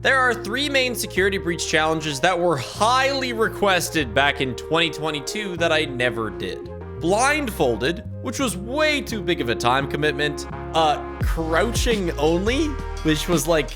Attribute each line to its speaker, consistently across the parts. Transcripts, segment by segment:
Speaker 1: There are 3 main security breach challenges that were highly requested back in 2022 that I never did. Blindfolded, which was way too big of a time commitment. Crouching only, which was like,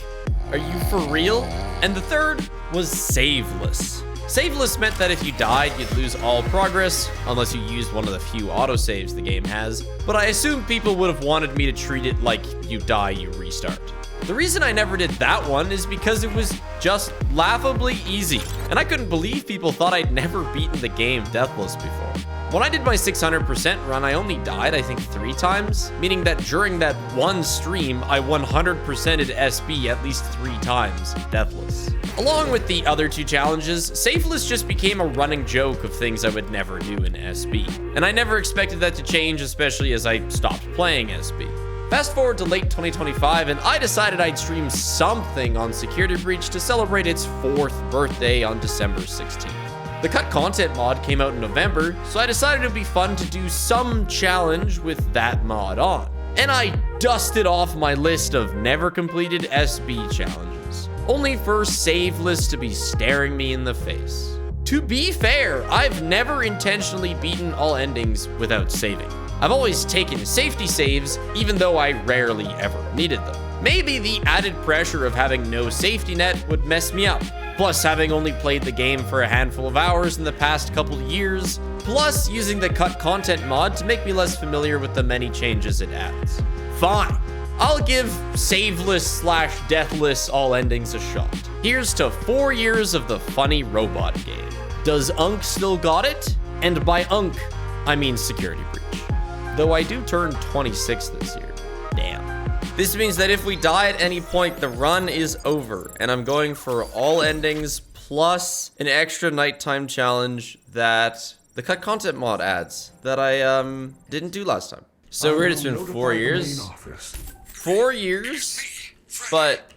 Speaker 1: are you for real? And the third was Saveless. Saveless meant that if you died, you'd lose all progress, unless you used one of the few autosaves the game has, but I assume people would have wanted me to treat it like you die, you restart. The reason I never did that one is because it was just laughably easy, and I couldn't believe people thought I'd never beaten the game deathless before. When I did my 600% run, I only died, I think, 3 times, meaning that during that one stream, I 100%ed SB at least 3 times deathless. Along with the other 2 challenges, Saveless just became a running joke of things I would never do in SB. And I never expected that to change, especially as I stopped playing SB. Fast forward to late 2025, and I decided I'd stream something on Security Breach to celebrate its 4th birthday on December 16th. The cut content mod came out in November, so I decided it'd be fun to do some challenge with that mod on. And I dusted off my list of never completed SB challenges, only for Saveless to be staring me in the face. To be fair, I've never intentionally beaten all endings without saving. I've always taken safety saves, even though I rarely ever needed them. Maybe the added pressure of having no safety net would mess me up. Plus having only played the game for a handful of hours in the past couple years, plus using the cut content mod to make me less familiar with the many changes it adds. Fine, I'll give Saveless/Deathless all endings a shot. Here's to 4 years of the funny robot game. Does Unk still got it? And by Unk, I mean Security Breach. Though I do turn 26 this year. Damn. This means that if we die at any point, the run is over, and I'm going for all endings plus an extra nighttime challenge that the cut content mod adds that I didn't do last time. So weird, it's been 4 years. 4 years, but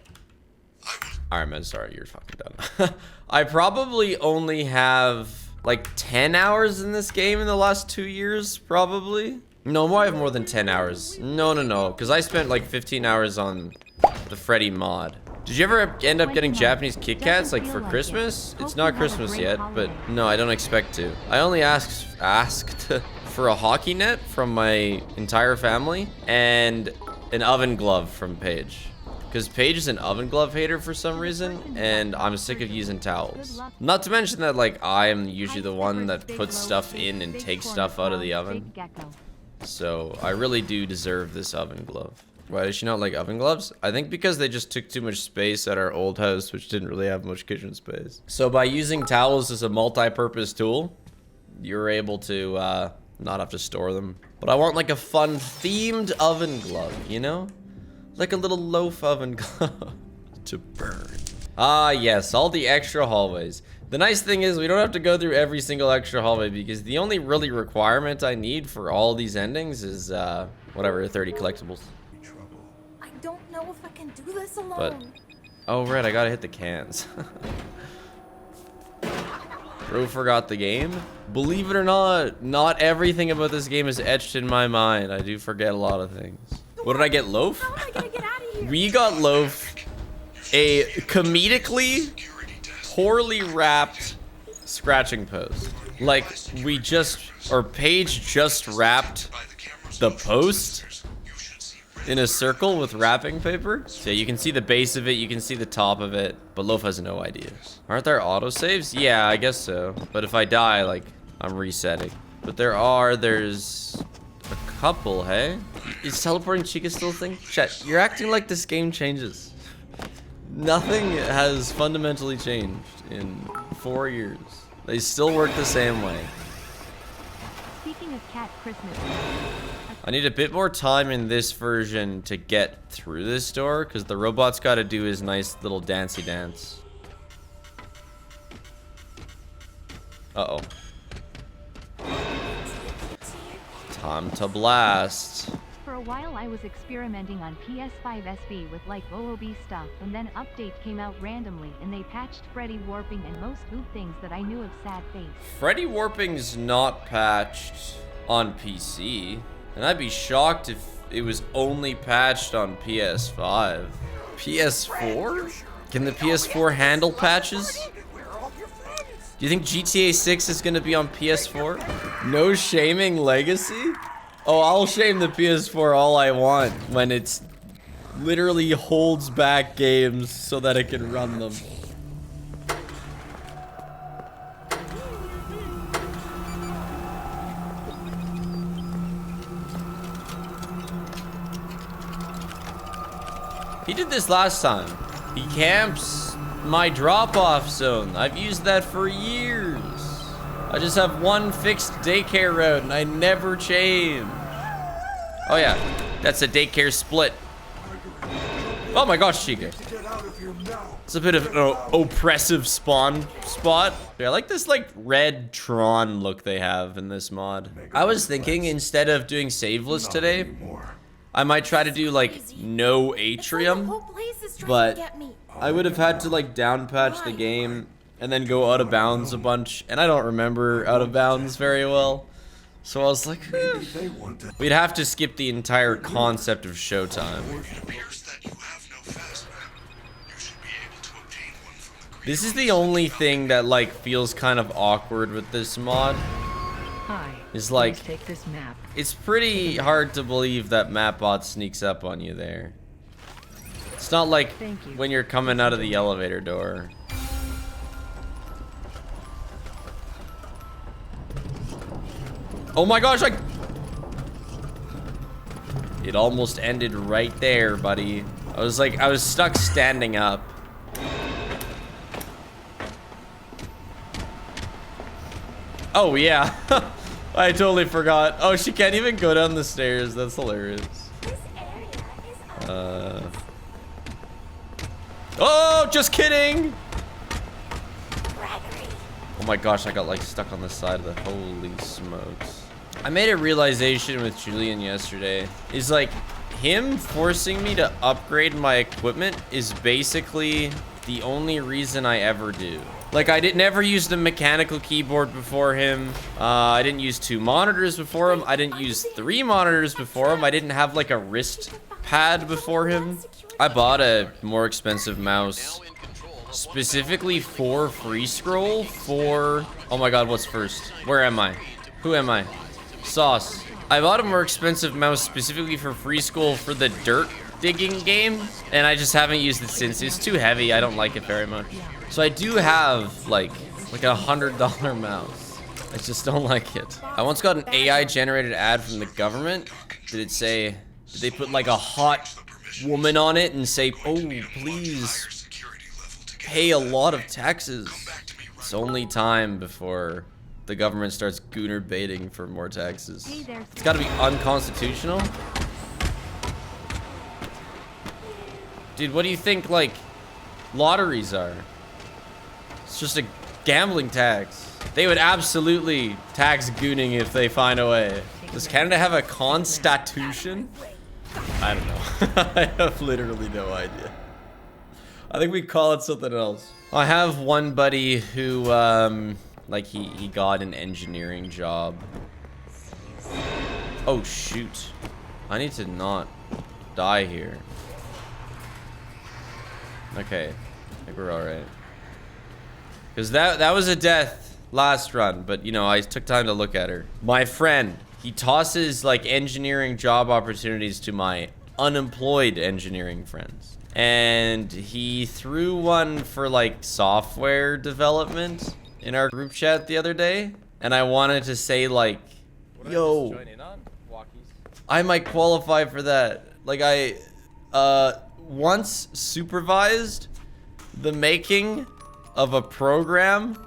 Speaker 1: alright man, sorry, you're fucking done. I probably only have like 10 hours in this game in the last 2 years, probably. No, I have more than 10 hours. No, because I spent like 15 hours on the Freddy mod. Did you ever end up getting Japanese Kit Kats like for Christmas? It's not Christmas yet, but no, I don't expect to. I only asked for a hockey net from my entire family and an oven glove from Paige. Because Paige is an oven glove hater for some reason, and I'm sick of using towels. Not to mention that like I am usually the one that puts stuff in and takes stuff out of the oven. So I really do deserve this oven glove. Why does she not like oven gloves? I think because they just took too much space at our old house, which didn't really have much kitchen space. So by using towels as a multi-purpose tool, you're able to not have to store them. But I want like a fun themed oven glove, you know? Like a little loaf oven glove to burn. Ah yes, all the extra hallways. The nice thing is we don't have to go through every single extra hallway because the only really requirement I need for all these endings is whatever, 30 collectibles.
Speaker 2: I don't know if I can do this alone.
Speaker 1: But oh right, I gotta hit the cans. Bro forgot the game. Believe it or not, not everything about this game is etched in my mind. I do forget a lot of things. What did I get, Loaf?
Speaker 2: How am I gonna get out of here?
Speaker 1: We got Loaf a comedically poorly wrapped scratching post. Like we just, or Paige just wrapped the post in a circle with wrapping paper. So you can see the base of it, you can see the top of it, but Loaf has no idea. Aren't there autosaves? Yeah, I guess so. But if I die, like, I'm resetting. But there's a couple, hey? Is teleporting Chica still a thing? Chat, you're acting like this game changes. Nothing has fundamentally changed in 4 years. They still work the same way.
Speaker 3: Speaking of cat Christmas,
Speaker 1: I need a bit more time in this version to get through this door because the robot's got to do his nice little dancey dance. Uh-oh. Time to blast.
Speaker 3: for a while I was experimenting on PS5 SB with like VOD stuff, and then update came out randomly and they patched Freddy warping and most good things that I knew of. Sad face.
Speaker 1: Freddy warping's not patched on PC, and I'd be shocked if it was only patched on PS5. PS4? Can the PS4 handle patches? Do you think GTA 6 is gonna be on PS4? No shaming Legacy? Oh, I'll shame the PS4 all I want when it's literally holds back games so that it can run them. He did this last time. He camps my drop-off zone. I've used that for years. I just have one fixed daycare route and I never change. Oh yeah, that's a daycare split. Oh my gosh, Chica. It's a bit of an oppressive spawn spot. Yeah, I like this like red Tron look they have in this mod. I was thinking instead of doing Saveless today, I might try to do like no atrium, but I would have had to like down patch the game and then go out of bounds a bunch, and I don't remember out of bounds very well. So I was like, we'd have to skip the entire concept of showtime. This is the only thing that like feels kind of awkward with this mod. Is like,
Speaker 4: take this map.
Speaker 1: It's pretty hard to believe that Mapbot sneaks up on you there. It's not like when you're coming out of the elevator door. Oh my gosh, it almost ended right there, buddy. I was stuck standing up. Oh yeah. I totally forgot. Oh, she can't even go down the stairs. That's hilarious. Oh, just kidding. Oh my gosh, I got like stuck on the side of the holy smokes. I made a realization with Julian yesterday. Is like him forcing me to upgrade my equipment is basically the only reason I ever do. Like I never used a mechanical keyboard before him. I didn't use 2 monitors before him. I didn't use 3 monitors before him. I didn't have like a wrist pad before him. I bought a more expensive mouse specifically for free scroll for, oh my god, what's first? Where am I? Who am I? Sauce. I bought a more expensive mouse specifically for free scroll for the dirt digging game, and I just haven't used it since. It's too heavy. I don't like it very much. So I do have like a $100 mouse. I just don't like it. I once got an AI generated ad from the government. Did they put like a hot woman on it and say, oh, please pay a lot of taxes? It's only time before the government starts gooner baiting for more taxes. It's gotta be unconstitutional. Dude, what do you think like lotteries are? It's just a gambling tax. They would absolutely tax gooning if they find a way. Does Canada have a constitution? I don't know. I have literally no idea. I think we call it something else. I have one buddy who, like he got an engineering job. Oh shoot. I need to not die here. Okay, I think we're alright. Because that was a death last run, but you know, I took time to look at her. My friend, he tosses like engineering job opportunities to my unemployed engineering friends. And he threw one for like software development in our group chat the other day. And I wanted to say like, yo, I might qualify for that. Like I once supervised the making of a program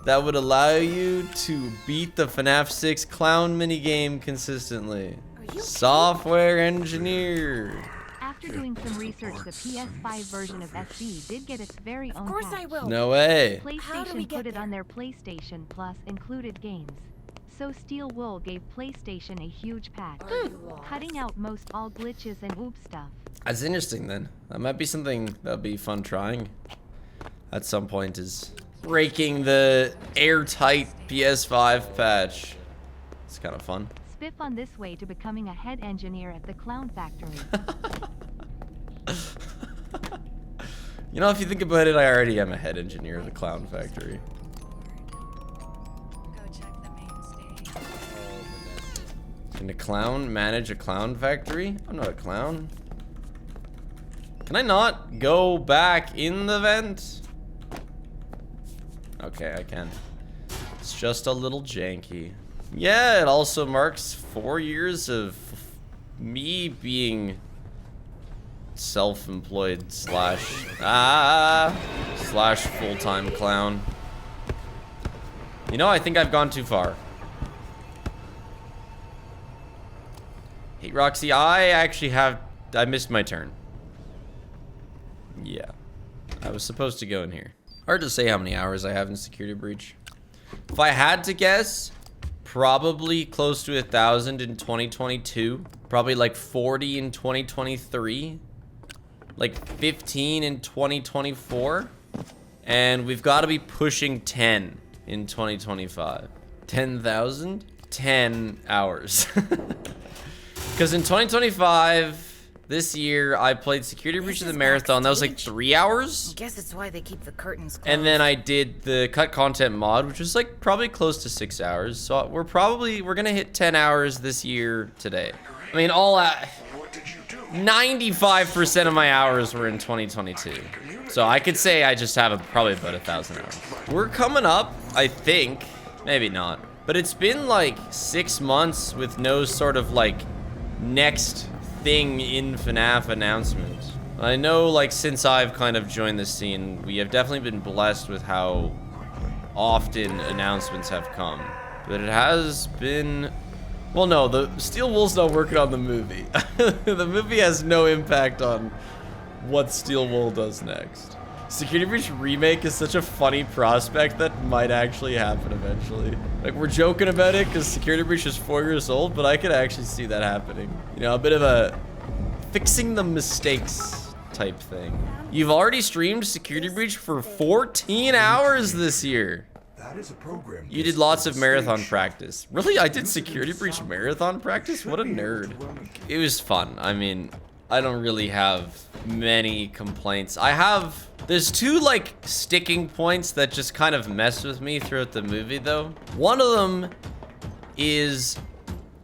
Speaker 1: that would allow you to beat the FNAF 6 clown minigame consistently. Software engineer.
Speaker 3: After doing some research, the PS5 version of SB did get its very own
Speaker 2: Of course
Speaker 3: patch.
Speaker 2: I will.
Speaker 1: No way.
Speaker 3: PlayStation put it on their PlayStation Plus included games. So Steel Wool gave PlayStation a huge patch, cutting out most all glitches and oops stuff.
Speaker 1: That's interesting then. That might be something that'll be fun trying at some point, is breaking the airtight PS5 patch. It's kind of fun.
Speaker 3: Spiff on this way to becoming a head engineer at the Clown Factory.
Speaker 1: You know, if you think about it, I already am a head engineer of the clown factory.
Speaker 2: Go check the main stage.
Speaker 1: Can a clown manage a clown factory? I'm not a clown. Can I not go back in the vent? Okay, I can. It's just a little janky. Yeah, it also marks 4 years of me being self-employed slash full-time clown. You know, I think I've gone too far. Hey, Roxy, I missed my turn. Yeah. I was supposed to go in here. Hard to say how many hours I have in Security Breach. If I had to guess, probably close to 1,000 in 2022. Probably like 40 in 2023. Like 15 in 2024. And we've got to be pushing 10 in 2025. 10,000? 10 hours. Because in 2025... this year, I played Security Breach of the Marathon. That was like 3 hours.
Speaker 2: I guess it's why they keep the curtains closed.
Speaker 1: And then I did the cut content mod, which was like probably close to 6 hours. So we're gonna hit 10 hours this year today. I mean, 95% of my hours were in 2022. So I could say I just have probably about 1,000 hours. We're coming up, I think, maybe not. But it's been like 6 months with no sort of like next thing in FNAF announcement. I know, like, since I've kind of joined the scene, we have definitely been blessed with how often announcements have come. But it has been... well, no, the Steel Wool's not working on the movie. The movie has no impact on what Steel Wool does next. Security Breach remake is such a funny prospect that might actually happen eventually. Like, we're joking about it because Security Breach is 4 years old, but I could actually see that happening. You know, a bit of a fixing the mistakes type thing. You've already streamed Security Breach for 14 hours this year.
Speaker 4: That is a program.
Speaker 1: You did lots of marathon practice. Really? I did Security Breach marathon practice? What a nerd. It was fun. I mean, I don't really have many complaints. There's two like sticking points that just kind of mess with me throughout the movie though. One of them is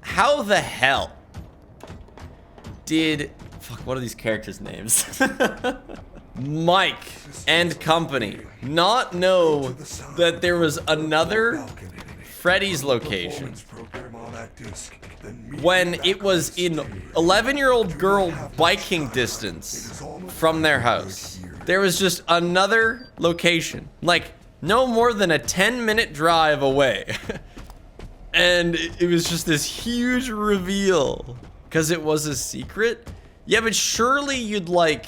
Speaker 1: how the hell did, what are these characters' names? Mike and company not know that there was another Freddy's location when it was in 11-year-old girl biking distance from their house. There was just another location, like no more than a 10-minute drive away. And it was just this huge reveal because it was a secret. Yeah, but surely you'd like,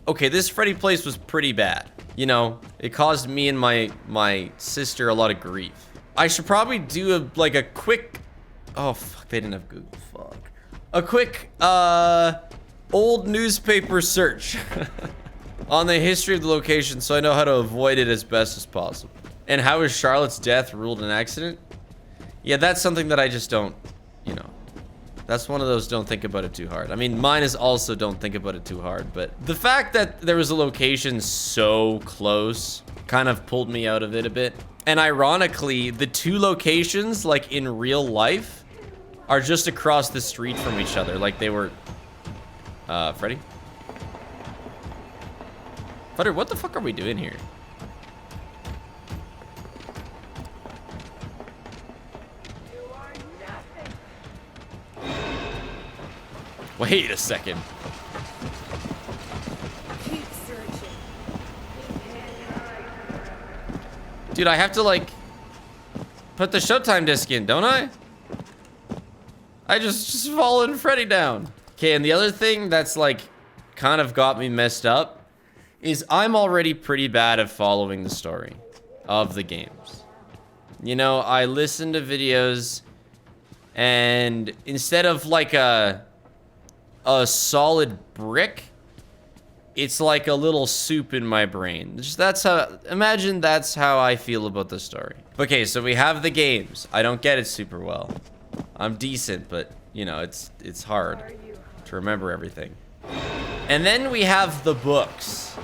Speaker 1: okay, this Freddy place was pretty bad. You know, it caused me and my sister a lot of grief. I should probably do a quick, oh fuck, they didn't have Google, fuck. A quick, old newspaper search on the history of the location so I know how to avoid it as best as possible. And how is Charlotte's death ruled an accident? Yeah, that's something that I just don't, you know. That's one of those don't think about it too hard. I mean, mine is also don't think about it too hard, but the fact that there was a location so close kind of pulled me out of it a bit. And ironically, the two locations, like in real life, are just across the street from each other. Like they were, Freddy? Butter, what the fuck are we doing here? Wait a second.
Speaker 2: Keep searching.
Speaker 1: Dude, I have to like put the Showtime disc in, don't I? I just followed Freddy down. Okay, and the other thing that's like kind of got me messed up is I'm already pretty bad at following the story of the games. You know, I listen to videos and instead of like a solid brick, it's like a little soup in my brain. That's how I feel about the story. Okay, so we have the games. I don't get it super well. I'm decent, but you know, it's hard to remember everything. And then we have the books.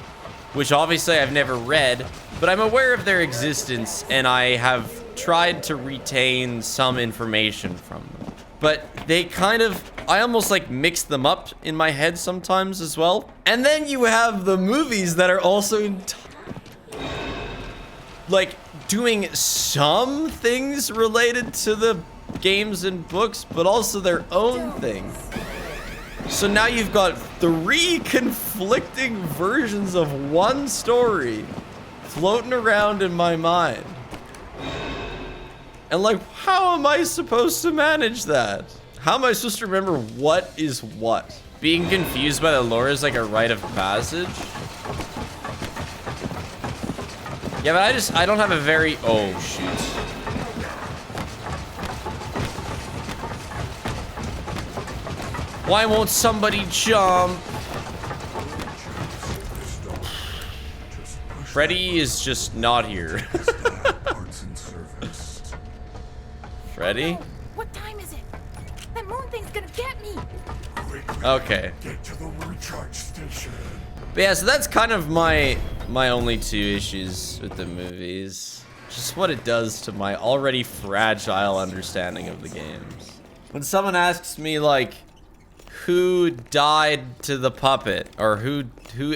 Speaker 1: which obviously I've never read, but I'm aware of their existence and I have tried to retain some information from them. But they kind of, I almost like mix them up in my head sometimes as well. And then you have the movies that are also like doing some things related to the games and books, but also their own thing. So now you've got 3 conflicting versions of one story floating around in my mind. And like, how am I supposed to manage that? How am I supposed to remember what is what? Being confused by the lore is like a rite of passage. Yeah, but I don't have a very, oh shoot. Why won't somebody jump? Freddy is just not here. Freddy?
Speaker 2: What time is it? That moon thing's gonna get me.
Speaker 1: Okay.
Speaker 4: Get to the recharge station.
Speaker 1: But yeah, so that's kind of my only 2 issues with the movies. Just what it does to my already fragile understanding of the games. When someone asks me like, who died to the puppet, or who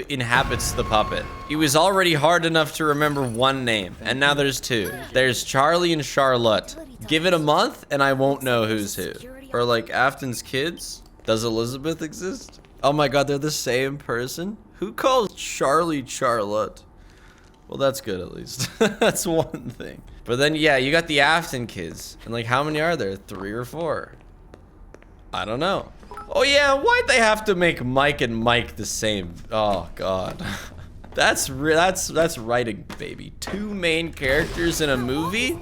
Speaker 1: inhabits the puppet, it was already hard enough to remember 1 name, and now there's 2. There's Charlie and Charlotte. Give it a month and I won't know who's who. Or like Afton's kids. Does Elizabeth exist? Oh my god, they're the same person? Who calls Charlie Charlotte? Well, that's good at least. That's one thing. But then yeah, you got the Afton kids. And like, how many are there? 3 or 4? I don't know. Oh yeah, why'd they have to make Mike and Mike the same? Oh god. That's writing, baby. 2 main characters in a movie?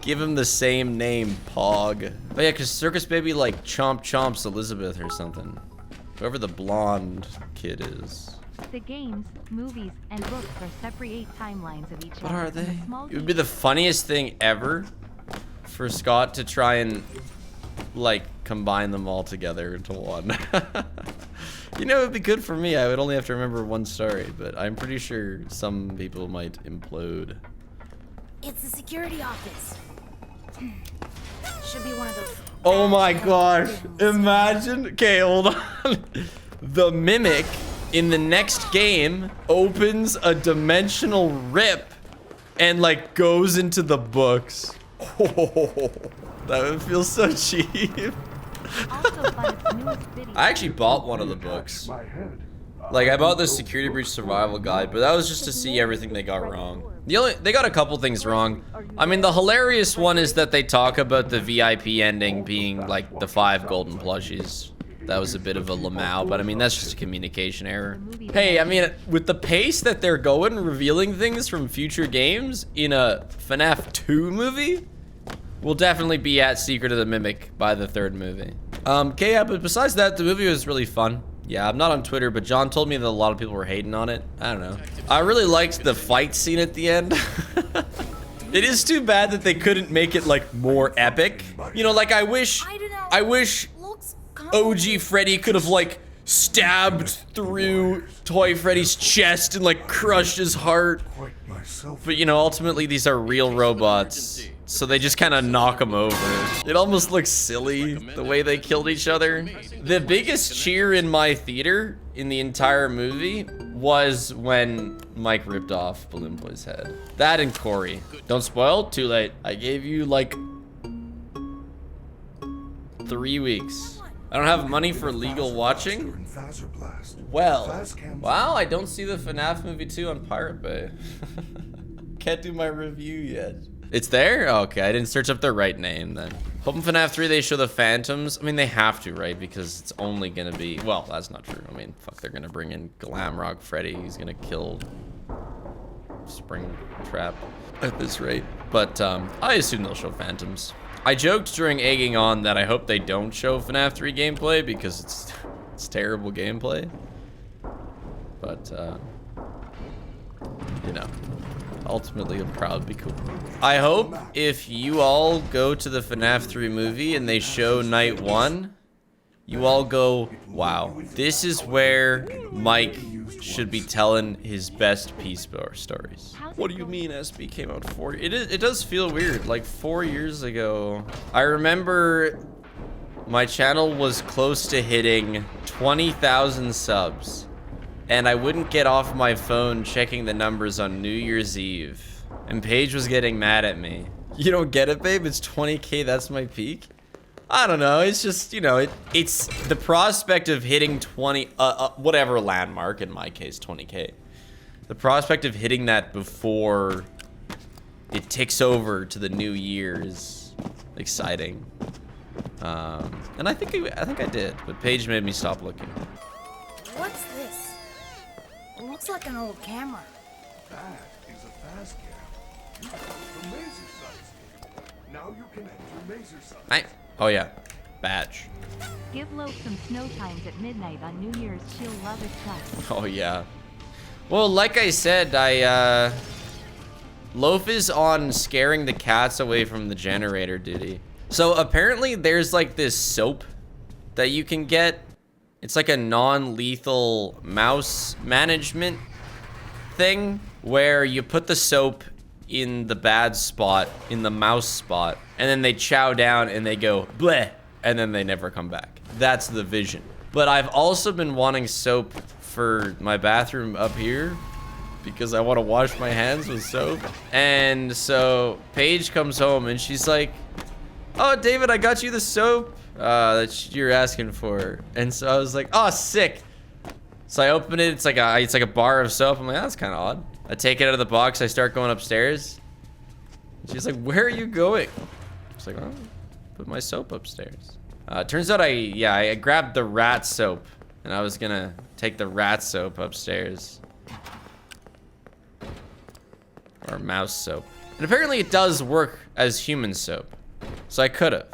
Speaker 1: Give him the same name, Pog. Oh yeah, cause Circus Baby like chomps Elizabeth or something. Whoever the blonde kid is.
Speaker 3: The games, movies, and books are separate timelines of each other.
Speaker 1: What are
Speaker 3: and the
Speaker 1: they?
Speaker 3: small
Speaker 1: It would be the funniest thing ever for Scott to try and like combine them all together into one. You know, it'd be good for me. I would only have to remember 1 story, but I'm pretty sure some people might implode.
Speaker 2: It's the security office. Should be one of those.
Speaker 1: Oh my gosh, imagine, okay, hold on. The Mimic in the next game opens a dimensional rip and like goes into the books. Oh, that would feel so cheap.
Speaker 3: Also by its newest video.
Speaker 1: I actually bought one of the books. Like, I bought the Security Breach Survival Guide, but that was just to see everything they got wrong. They got a couple things wrong. I mean, the hilarious one is that they talk about the VIP ending being like the 5 golden plushies. That was a bit of a lamau, but I mean, that's just a communication error. Hey, I mean, with the pace that they're going, revealing things from future games in a FNAF 2 movie, we'll definitely be at Secret of the Mimic by the 3rd movie. Okay, yeah, but besides that, the movie was really fun. Yeah, I'm not on Twitter, but John told me that a lot of people were hating on it. I don't know. I really liked the fight scene at the end. It is too bad that they couldn't make it like more epic. You know, like I wish OG Freddy could have like stabbed through Toy Freddy's chest and like crushed his heart. But you know, ultimately these are real robots. So they just kind of knock them over. It almost looks silly the way they killed each other. The biggest cheer in my theater in the entire movie was when Mike ripped off Balloon Boy's head. That and Corey. Don't spoil, too late. I gave you like 3 weeks. I don't have money for legal watching. Well, wow, I don't see the FNAF movie 2 on Pirate Bay. Can't do my review yet. It's there? Okay, I didn't search up the right name then. Hope in FNAF 3 they show the phantoms. I mean, they have to, right? Because it's only gonna be, well, that's not true. I mean, fuck, they're gonna bring in Glamrock Freddy. He's gonna kill Springtrap at this rate. But I assume they'll show phantoms. I joked during egging on that I hope they don't show FNAF 3 gameplay because it's terrible gameplay. But, you know. Ultimately, I'm proud to be cool. I hope if you all go to the FNAF 3 movie and they show night 1, you all go, wow, this is where Mike should be telling his best Peace Bar stories.
Speaker 3: How's
Speaker 1: What
Speaker 3: it
Speaker 1: do you
Speaker 3: going?
Speaker 1: mean SB came out 4? It does feel weird. Like 4 years ago, I remember my channel was close to hitting 20,000 subs, and I wouldn't get off my phone checking the numbers on New Year's Eve, and Paige was getting mad at me. You don't get it, babe? It's 20K. That's my peak. I don't know, it's just, you know, it's the prospect of hitting 20, whatever landmark, in my case, 20K. The prospect of hitting that before it ticks over to the new year is exciting. And I think I did, but Paige made me stop looking.
Speaker 2: What's this? It looks like an old camera.
Speaker 4: That is a fast cam. You got the laser size cam. Now you can enter laser size.
Speaker 1: Oh yeah, badge.
Speaker 3: Give Loaf some snow times at midnight on New Year's. She'll love it. Trust.
Speaker 1: Oh yeah. Well, like I said, Loaf is on scaring the cats away from the generator duty. So apparently there's like this soap that you can get. It's like a non-lethal mouse management thing where you put the soap in the bad spot, in the mouse spot, and then they chow down and they go bleh, and then they never come back. That's the vision. But I've also been wanting soap for my bathroom up here because I want to wash my hands with soap. And so Paige comes home and she's like, "Oh, David, I got you the soap that you're asking for." And so I was like, "Oh, sick." So I open it. It's like a bar of soap. I'm like, "That's kind of odd." I take it out of the box. I start going upstairs. She's like, "Where are you going?" It's like, "Oh, put my soap upstairs." Turns out I grabbed the rat soap, and I was gonna take the rat soap upstairs, or mouse soap. And apparently it does work as human soap, so I could have.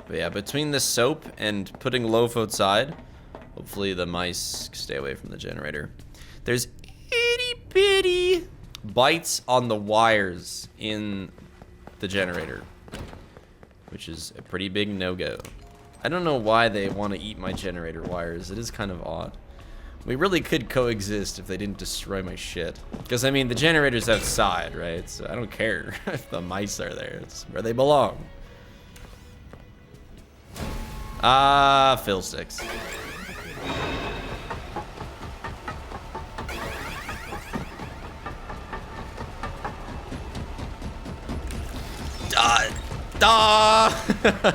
Speaker 1: But yeah, between the soap and putting Loaf outside, hopefully the mice stay away from the generator. There's itty bitty bites on the wires in the generator, which is a pretty big no-go. I don't know why they want to eat my generator wires. It is kind of odd. We really could coexist if they didn't destroy my shit. Because, I mean, the generator's outside, right? So I don't care if the mice are there. It's where they belong. Fiddlesticks.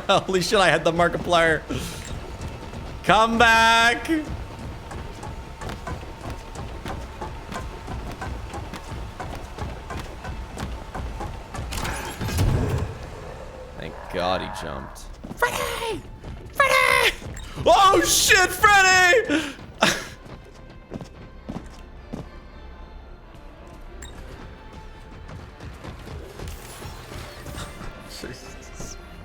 Speaker 1: Holy shit, I had the Markiplier. Come back. Thank God he jumped. Freddy! Freddy! Oh shit, Freddy!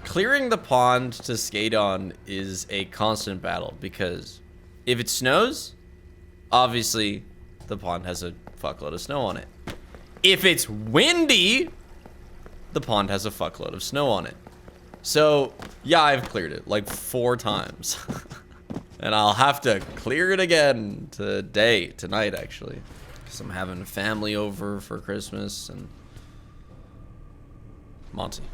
Speaker 1: Clearing the pond to skate on is a constant battle because if it snows, obviously the pond has a fuckload of snow on it. If it's windy, the pond has a fuckload of snow on it. So yeah, I've cleared it like 4 times. And I'll have to clear it again tonight actually. Because I'm having family over for Christmas and Monty.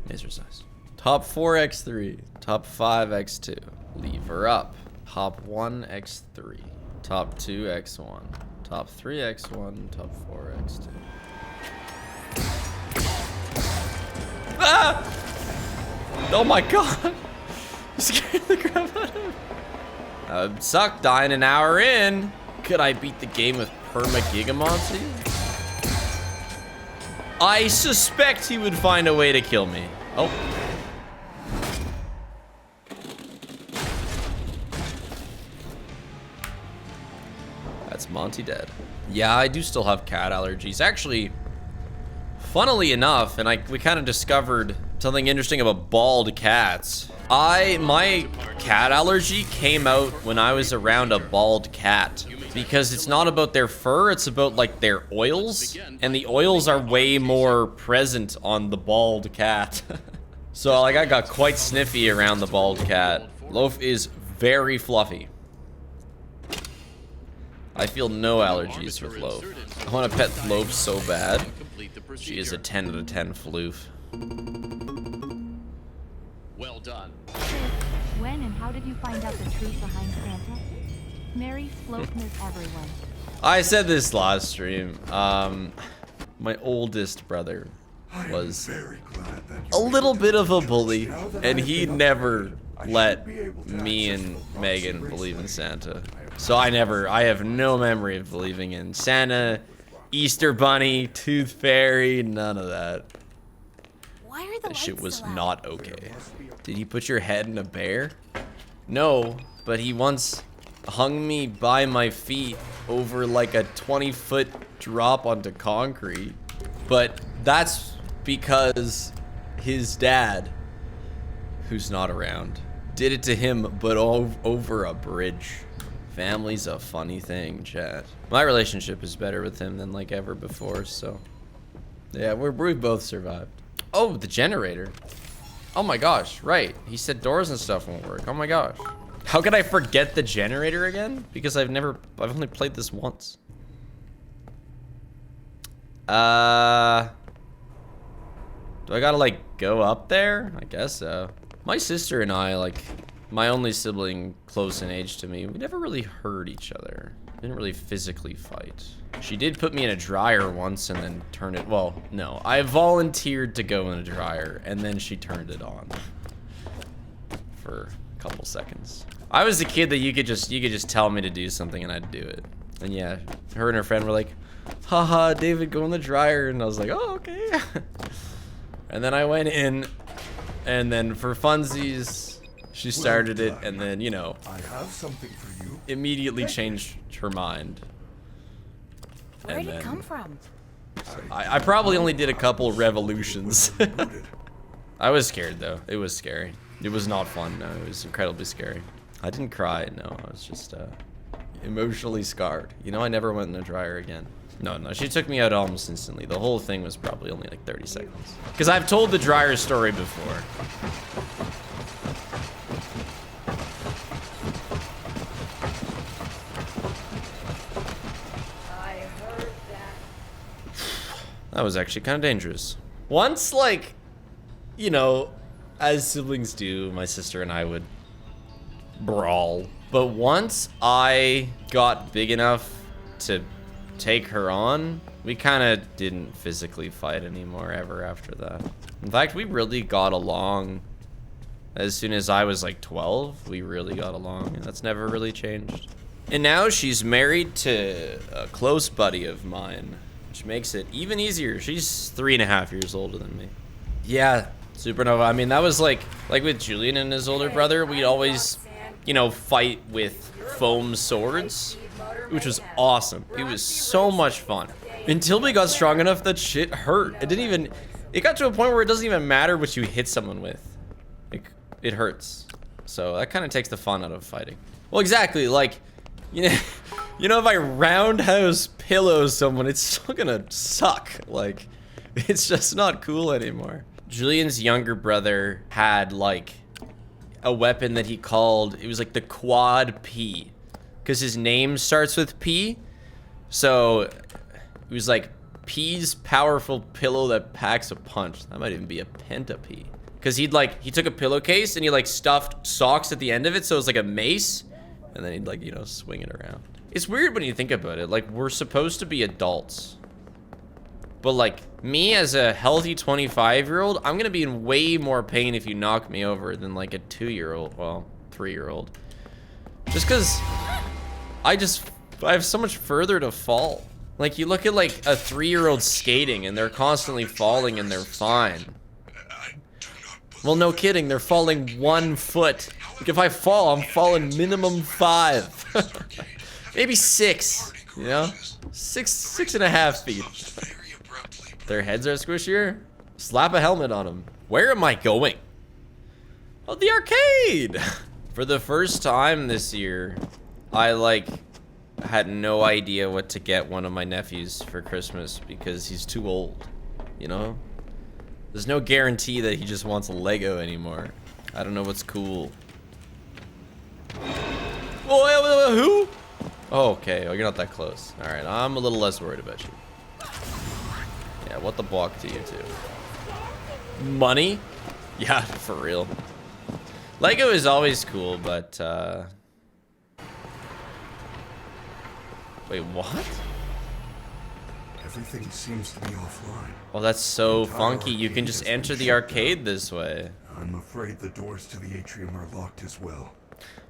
Speaker 1: Laser size. Top 4x3. Top 5x2. Lever up. Top 1x3. Top 2x1. Top 3x1. Top 4x2. Ah! Oh my god! You scared the crap out of me. Suck, dying an hour in. Could I beat the game with Perma Gigamonty? I suspect he would find a way to kill me. Oh. That's Monty dead. Yeah, I do still have cat allergies. Actually, funnily enough, and we kind of discovered something interesting about bald cats. My cat allergy came out when I was around a bald cat. Because it's not about their fur, it's about like their oils. And the oils are way more present on the bald cat. So like I got quite sniffy around the bald cat. Loaf is very fluffy. I feel no allergies with Loaf. I want to pet Loaf so bad. She is a 10 out of 10 floof.
Speaker 5: Well done.
Speaker 3: When and how did you find out the truth behind Santa? Merry Floatmas, everyone.
Speaker 1: I said this last stream. My oldest brother was a little bit of a bully, and he never let me and Megan believe in Santa. So I have no memory of believing in Santa, Easter Bunny, Tooth Fairy, none of that.
Speaker 2: Why are the
Speaker 1: That shit
Speaker 2: lights
Speaker 1: was
Speaker 2: still out?
Speaker 1: not okay. Did he put your head in a bear? No, but he once hung me by my feet over like a 20-foot drop onto concrete. But that's because his dad, who's not around, did it to him, but over a bridge. Family's a funny thing, chat. My relationship is better with him than like ever before, so yeah, we've both survived. Oh, the generator. Oh my gosh, right. He said doors and stuff won't work. Oh my gosh. How could I forget the generator again? Because I've only played this once. Do I gotta like go up there? I guess so. My sister and I, like, my only sibling close in age to me, we never really hurt each other. Didn't really physically fight. She did put me in a dryer once and then turn it, well, no. I volunteered to go in a dryer and then she turned it on for a couple seconds. I was the kid that you could just tell me to do something and I'd do it. And yeah, her and her friend were like, haha, David, go in the dryer. And I was like, oh, okay. And then I went in and then for funsies, she started it and then, you know,
Speaker 4: I have something for you.
Speaker 1: immediately changed her mind.
Speaker 2: Where did it come from?
Speaker 1: I probably only did a couple revolutions. I was scared though. It was scary. It was not fun. No, it was incredibly scary. I didn't cry. No, I was just emotionally scarred. You know, I never went in the dryer again. No, she took me out almost instantly. The whole thing was probably only like 30 seconds. Because I've told the dryer story before. That was actually kind of dangerous. Once, like, you know, as siblings do, my sister and I would brawl. But once I got big enough to take her on, we kind of didn't physically fight anymore ever after that. In fact, we really got along. As soon as I was like 12, we really got along, and that's never really changed. And now she's married to a close buddy of mine, which makes it even easier. She's 3.5 years older than me. Yeah, Supernova. I mean, that was like with Julian and his older brother, we'd always, you know, fight with foam swords, which was awesome. It was so much fun. Until we got strong enough that shit hurt. It got to a point where it doesn't even matter what you hit someone with. It hurts. So that kind of takes the fun out of fighting. Well, exactly, like, you know, if I roundhouse pillow someone, it's still gonna suck. Like, it's just not cool anymore. Julian's younger brother had like a weapon that he called, it was like the Quad P, because his name starts with P. So it was like P's powerful pillow that packs a punch. That might even be a Penta P. Because he took a pillowcase and he like stuffed socks at the end of it, so it was like a mace, and then he'd like, you know, swing it around. It's weird when you think about it. Like, we're supposed to be adults, but like me as a healthy 25-year-old, I'm gonna be in way more pain if you knock me over than like a 2-year-old, well, 3-year-old. Just because I have so much further to fall. Like, you look at like a 3-year-old skating and they're constantly falling and they're fine. Well, no kidding, they're falling 1 foot. Like, if I fall, I'm falling minimum 5. Maybe 6, you know? 6.5 feet. Their heads are squishier? Slap a helmet on them. Where am I going? Oh, the arcade! For the first time this year, I like had no idea what to get one of my nephews for Christmas because he's too old, you know? There's no guarantee that he just wants a Lego anymore. I don't know what's cool. Whoa, who? Oh, okay. Oh, you're not that close. All right, I'm a little less worried about you. Yeah, what the block do you do? Money? Yeah, for real. Lego is always cool, but wait, what?
Speaker 4: Everything seems to be offline.
Speaker 1: Oh, that's so
Speaker 4: The entire
Speaker 1: funky. You can
Speaker 4: arcade
Speaker 1: just
Speaker 4: has been
Speaker 1: enter the
Speaker 4: shut
Speaker 1: arcade
Speaker 4: down.
Speaker 1: this way.
Speaker 4: I'm afraid the doors to the atrium are locked as well.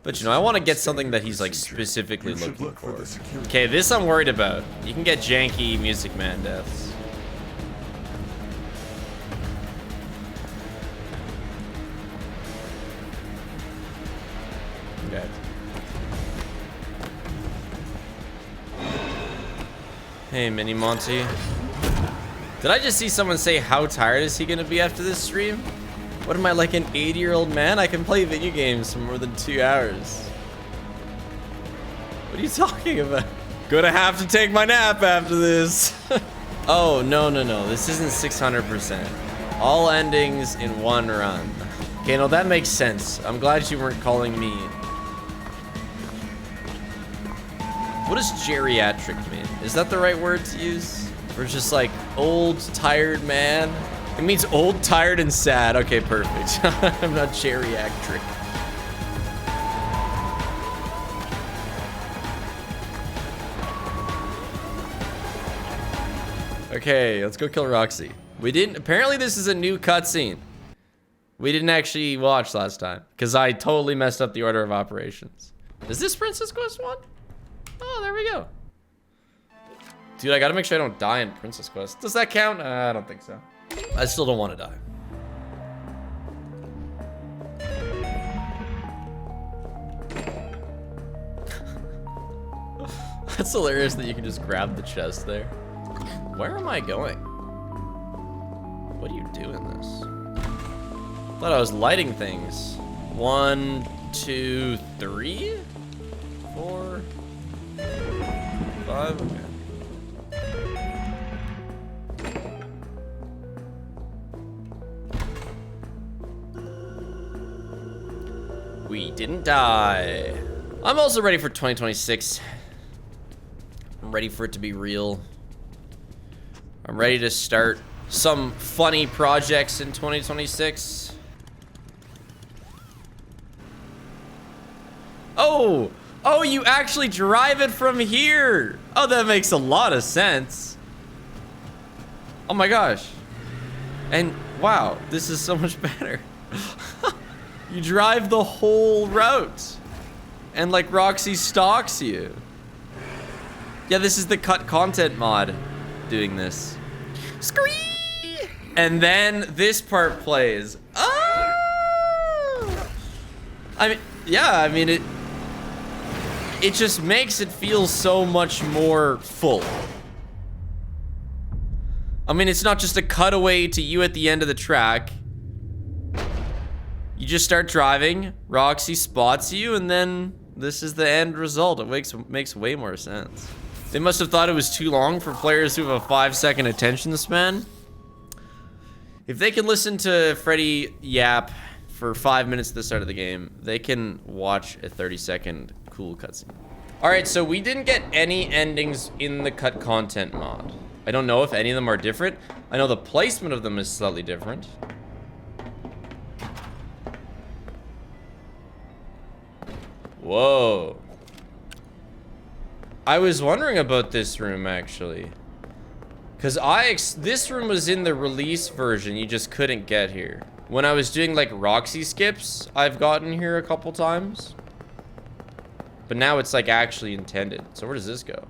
Speaker 1: But
Speaker 4: This
Speaker 1: you know, I
Speaker 4: is
Speaker 1: want to
Speaker 4: not
Speaker 1: get something that
Speaker 4: standard
Speaker 1: he's like
Speaker 4: procedure.
Speaker 1: specifically
Speaker 4: You should
Speaker 1: looking
Speaker 4: look for
Speaker 1: for.
Speaker 4: the security.
Speaker 1: Okay, this I'm worried about. You can get janky Music Man deaths. Okay. Hey, Mini Monty. Did I just see someone say, how tired is he gonna be after this stream? What am I, like an 80-year-old man? I can play video games for more than 2 hours. What are you talking about? Gonna have to take my nap after this. Oh, no. This isn't 600%. All endings in one run. Okay, no, that makes sense. I'm glad you weren't calling me. What does geriatric mean? Is that the right word to use? Or just like old, tired man? It means old, tired, and sad. Okay, perfect. I'm not geriatric. Okay, let's go kill Roxy. We didn't, apparently this is a new cutscene. We didn't actually watch last time, because I totally messed up the order of operations. Is this Princess Quest 1? Oh, there we go. Dude, I gotta make sure I don't die in Princess Quest. Does that count? I don't think so. I still don't want to die. That's hilarious that you can just grab the chest there. Where am I going? What are you doing this? Thought I was lighting things. 1, 2, 3, 4, 5. Okay. We didn't die. I'm also ready for 2026. I'm ready for it to be real. I'm ready to start some funny projects in 2026. Oh, you actually drive it from here. Oh, that makes a lot of sense. Oh my gosh. And wow, this is so much better. You drive the whole route. And like Roxy stalks you. Yeah, this is the cut content mod doing this. Scree! And then this part plays. Oh! I mean, it just makes it feel so much more full. I mean, it's not just a cutaway to you at the end of the track. You just start driving, Roxy spots you, and then this is the end result. It makes way more sense. They must have thought it was too long for players who have a 5-second attention span. If they can listen to Freddy yap for 5 minutes at the start of the game, they can watch a 30-second cool cutscene. All right, so we didn't get any endings in the cut content mod. I don't know if any of them are different. I know the placement of them is slightly different. Whoa. I was wondering about this room, actually. Because this room was in the release version, you just couldn't get here. When I was doing, like, Roxy skips, I've gotten here a couple times. But now it's, like, actually intended. So where does this go?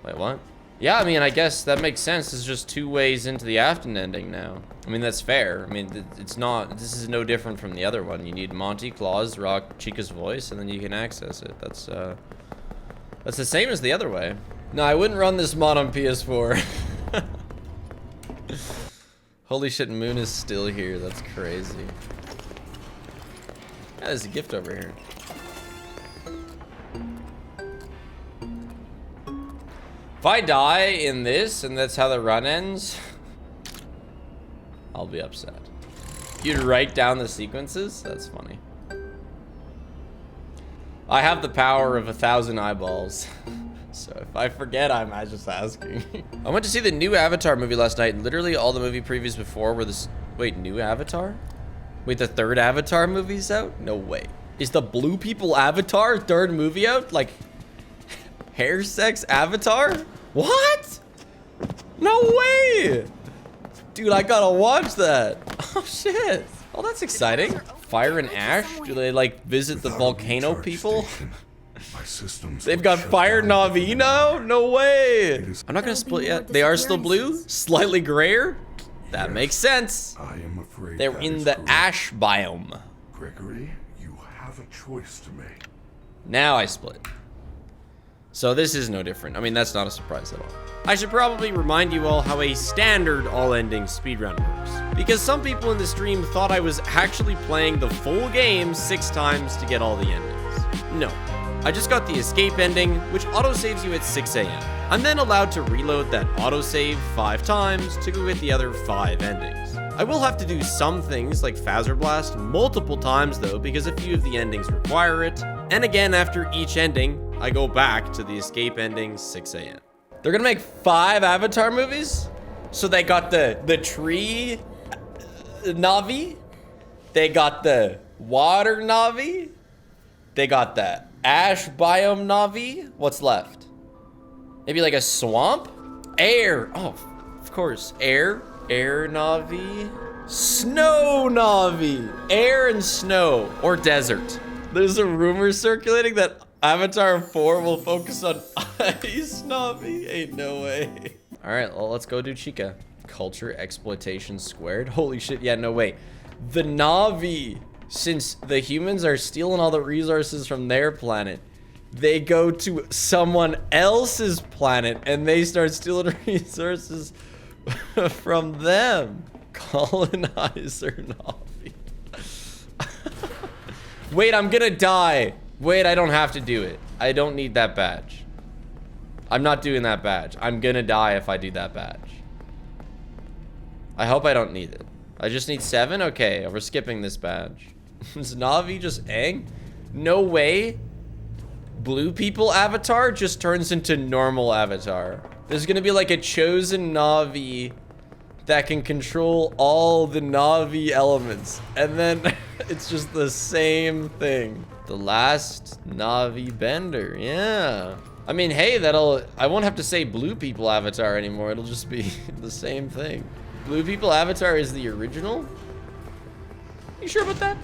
Speaker 1: Wait, what? Yeah, I mean, I guess that makes sense. There's just 2 ways into the Afton ending now. I mean, that's fair. I mean, it's not, this is no different from the other one. You need Monty, Claus, Rock, Chica's voice, and then you can access it. That's the same as the other way. No, I wouldn't run this mod on PS4. Holy shit, Moon is still here. That's crazy. Yeah, there's a gift over here. If I die in this and that's how the run ends, I'll be upset. You'd write down the sequences? That's funny. I have the power of 1,000 eyeballs. So if I forget, I'm just asking. I went to see the new Avatar movie last night, and literally all the movie previews before were this. Wait, new Avatar? Wait, the third Avatar movie's out? No way. Is the Blue People Avatar third movie out? Like, hair sex Avatar? What? No way! Dude, I gotta watch that. Oh shit. Oh, that's exciting. Fire and ash? Do they like visit the volcano people? They've got fire Na'vi now? No way. I'm not gonna split yet. They are still blue? Slightly grayer? That makes sense.
Speaker 4: I am afraid
Speaker 1: they're in the ash biome.
Speaker 4: Gregory, you have a choice to make.
Speaker 1: Now I split. So this is no different. I mean, that's not a surprise at all. I should probably remind you all how a standard all-ending speedrun works, because some people in the stream thought I was actually playing the full game 6 times to get all the endings. No, I just got the escape ending, which autosaves you at 6 a.m. I'm then allowed to reload that autosave 5 times to go get the other 5 endings. I will have to do some things like Phaser Blast multiple times though, because a few of the endings require it. And again, after each ending, I go back to the escape ending 6 a.m. They're gonna make 5 Avatar movies? So they got the tree Na'vi, they got the water Na'vi, they got the ash biome Na'vi. What's left? Maybe like a swamp? Air. Oh, of course. Air Na'vi. Snow Na'vi. Air and snow. Or desert. There's a rumor circulating that Avatar 4 will focus on ice Na'vi. Ain't no way. All right, well, let's go do Chica. Culture exploitation squared. Holy shit, yeah, no way. The Na'vi, since the humans are stealing all the resources from their planet, they go to someone else's planet and they start stealing resources from them. Colonizer Na'vi. Wait, I'm gonna die. Wait, I don't have to do it. I don't need that badge. I'm not doing that badge. I'm gonna die if I do that badge. I hope I don't need it. I just need 7? Okay, we're skipping this badge. Is Na'vi just Aang? No way. Blue People Avatar just turns into normal Avatar. There's gonna be like a chosen Na'vi that can control all the Na'vi elements. And then it's just the same thing. The last Na'vi bender, yeah. I mean, hey, I won't have to say Blue People Avatar anymore. It'll just be the same thing. Blue People Avatar is the original? You sure about that?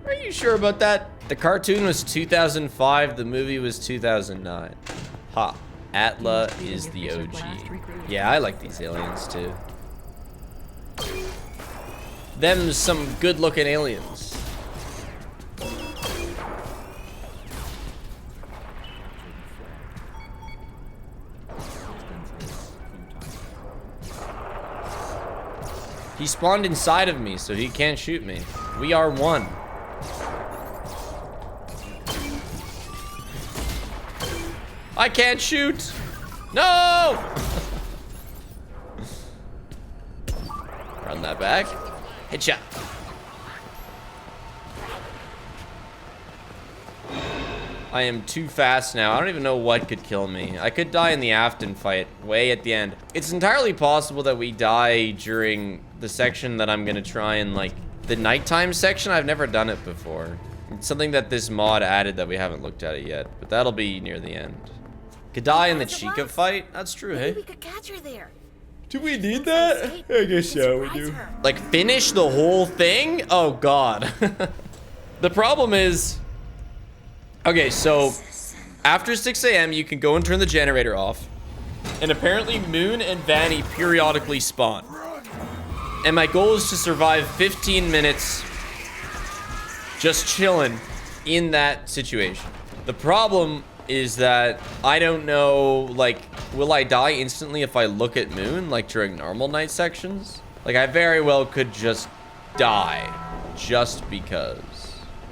Speaker 1: Are you sure about that? The cartoon was 2005, the movie was 2009. Ha, Atla is the OG. Yeah, I like these aliens too. Them's some good looking aliens. He spawned inside of me, so he can't shoot me. We are one. I can't shoot. No! Run that back. Headshot. I am too fast now. I don't even know what could kill me. I could die in the Afton fight way at the end. It's entirely possible that we die during the section that I'm gonna try and like the nighttime section. I've never done it before. It's something that this mod added that we haven't looked at it yet, but that'll be near the end. Could die in the Chica fight? That's true, hey?
Speaker 2: We could catch her there.
Speaker 1: Do we need that? I guess so, we do. Like finish the whole thing? Oh God. The problem is, okay, so after 6 a.m. you can go and turn the generator off, and apparently Moon and Vanny periodically spawn. And my goal is to survive 15 minutes just chilling in that situation. The problem is that I don't know, like, will I die instantly if I look at Moon, like during normal night sections? Like, I very well could just die just because.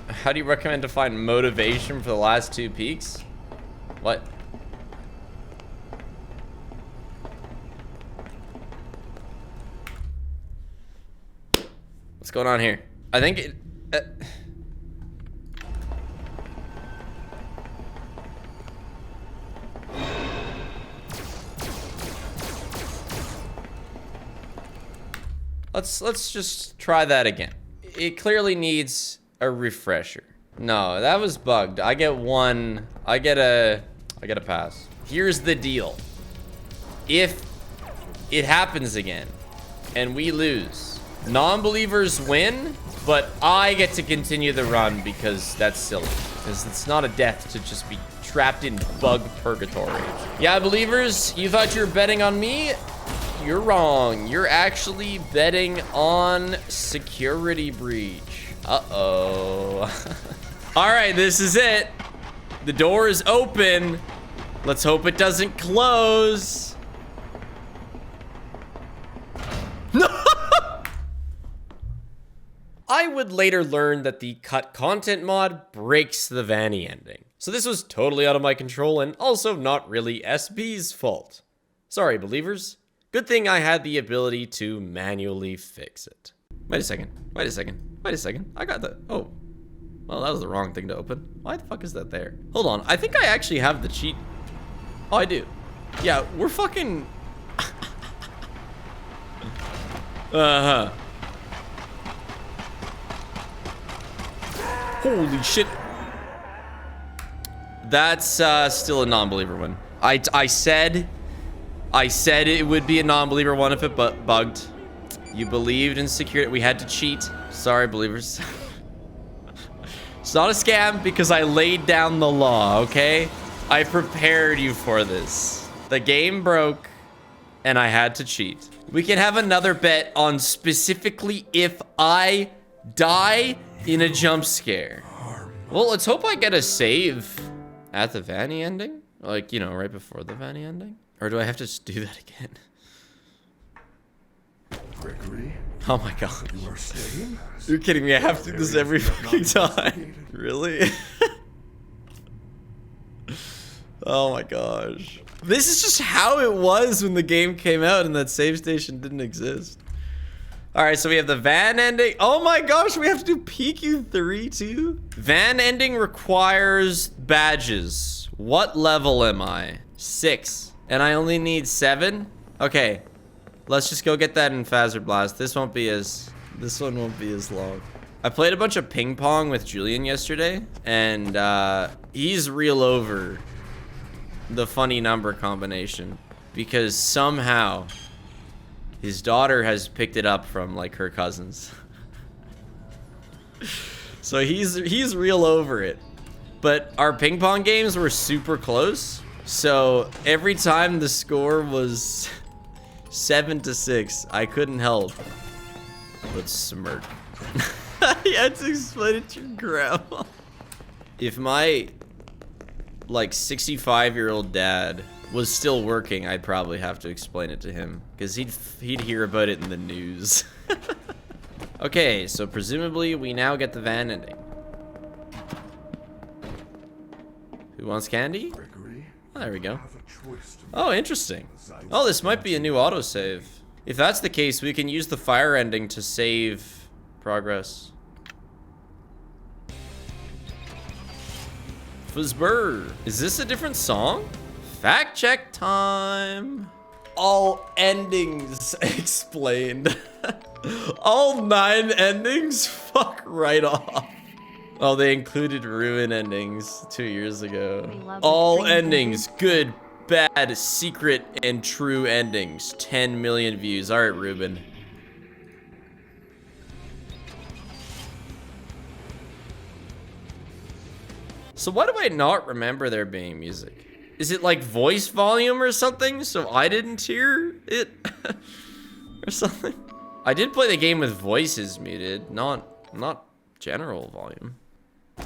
Speaker 1: How do you recommend to find motivation for the last 2 peaks? What? What's going on here? I think it... Let's just try that again. It clearly needs a refresher. No, that was bugged. I get one. I get a pass. Here's the deal. If it happens again and we lose, non-believers win, but I get to continue the run because that's silly. Because it's not a death to just be trapped in bug purgatory. Yeah, believers, you thought you were betting on me? You're wrong. You're actually betting on security breach. Uh-oh. All right, this is it. The door is open. Let's hope it doesn't close. No! I would later learn that the cut content mod breaks the Vanny ending. So this was totally out of my control and also not really SB's fault. Sorry, believers. Good thing I had the ability to manually fix it. Wait a second. Wait a second. Wait a second. I got the... Oh. Well, that was the wrong thing to open. Why the fuck is that there? Hold on. I think I actually have the cheat. Oh, I do. Yeah, we're fucking... Uh-huh. Holy shit. That's still a non-believer one. I said it would be a non-believer one if it bugged. You believed in security. We had to cheat. Sorry, believers. It's not a scam because I laid down the law, okay? I prepared you for this. The game broke and I had to cheat. We can have another bet on specifically if I die in a jump scare. Well, let's hope I get a save at the Vanny ending. Like, you know, right before the Vanny ending. Or do I have to just do that again?
Speaker 4: Gregory,
Speaker 1: Oh my god.
Speaker 4: you are staying?
Speaker 1: You're kidding me. I have to do this every fucking time. Really? Oh my gosh. This is just how it was when the game came out and that save station didn't exist. All right, so we have the van ending. Oh my gosh, we have to do PQ3 too? Van ending requires badges. What level am I? 6. And I only need 7? Okay, let's just go get that in Phasor Blast. This one won't be as long. I played a bunch of ping pong with Julian yesterday, and he's real over the funny number combination because somehow his daughter has picked it up from like her cousins. So he's real over it. But our ping pong games were super close. So every time the score was 7-6, I couldn't help but smirk. You had to explain it to your grandma. If my like 65-year-old dad was still working, I'd probably have to explain it to him because he'd hear about it in the news. Okay, so presumably we now get the van ending. Who wants candy?
Speaker 4: Gregory,
Speaker 1: Oh, there we go.
Speaker 4: have a choice to
Speaker 1: Oh, interesting. Oh, this might be a new autosave. If that's the case, we can use the fire ending to save progress. Fuzzbur. Is this a different song? Fact check time. All endings explained. All 9 endings? Fuck right off. Oh, they included ruin endings 2 years ago. All endings, good, bad, secret, and true endings. 10 million views. All right, Ruben. So why do I not remember there being music? Is it like voice volume or something? So I didn't hear it or something? I did play the game with voices muted, not general volume.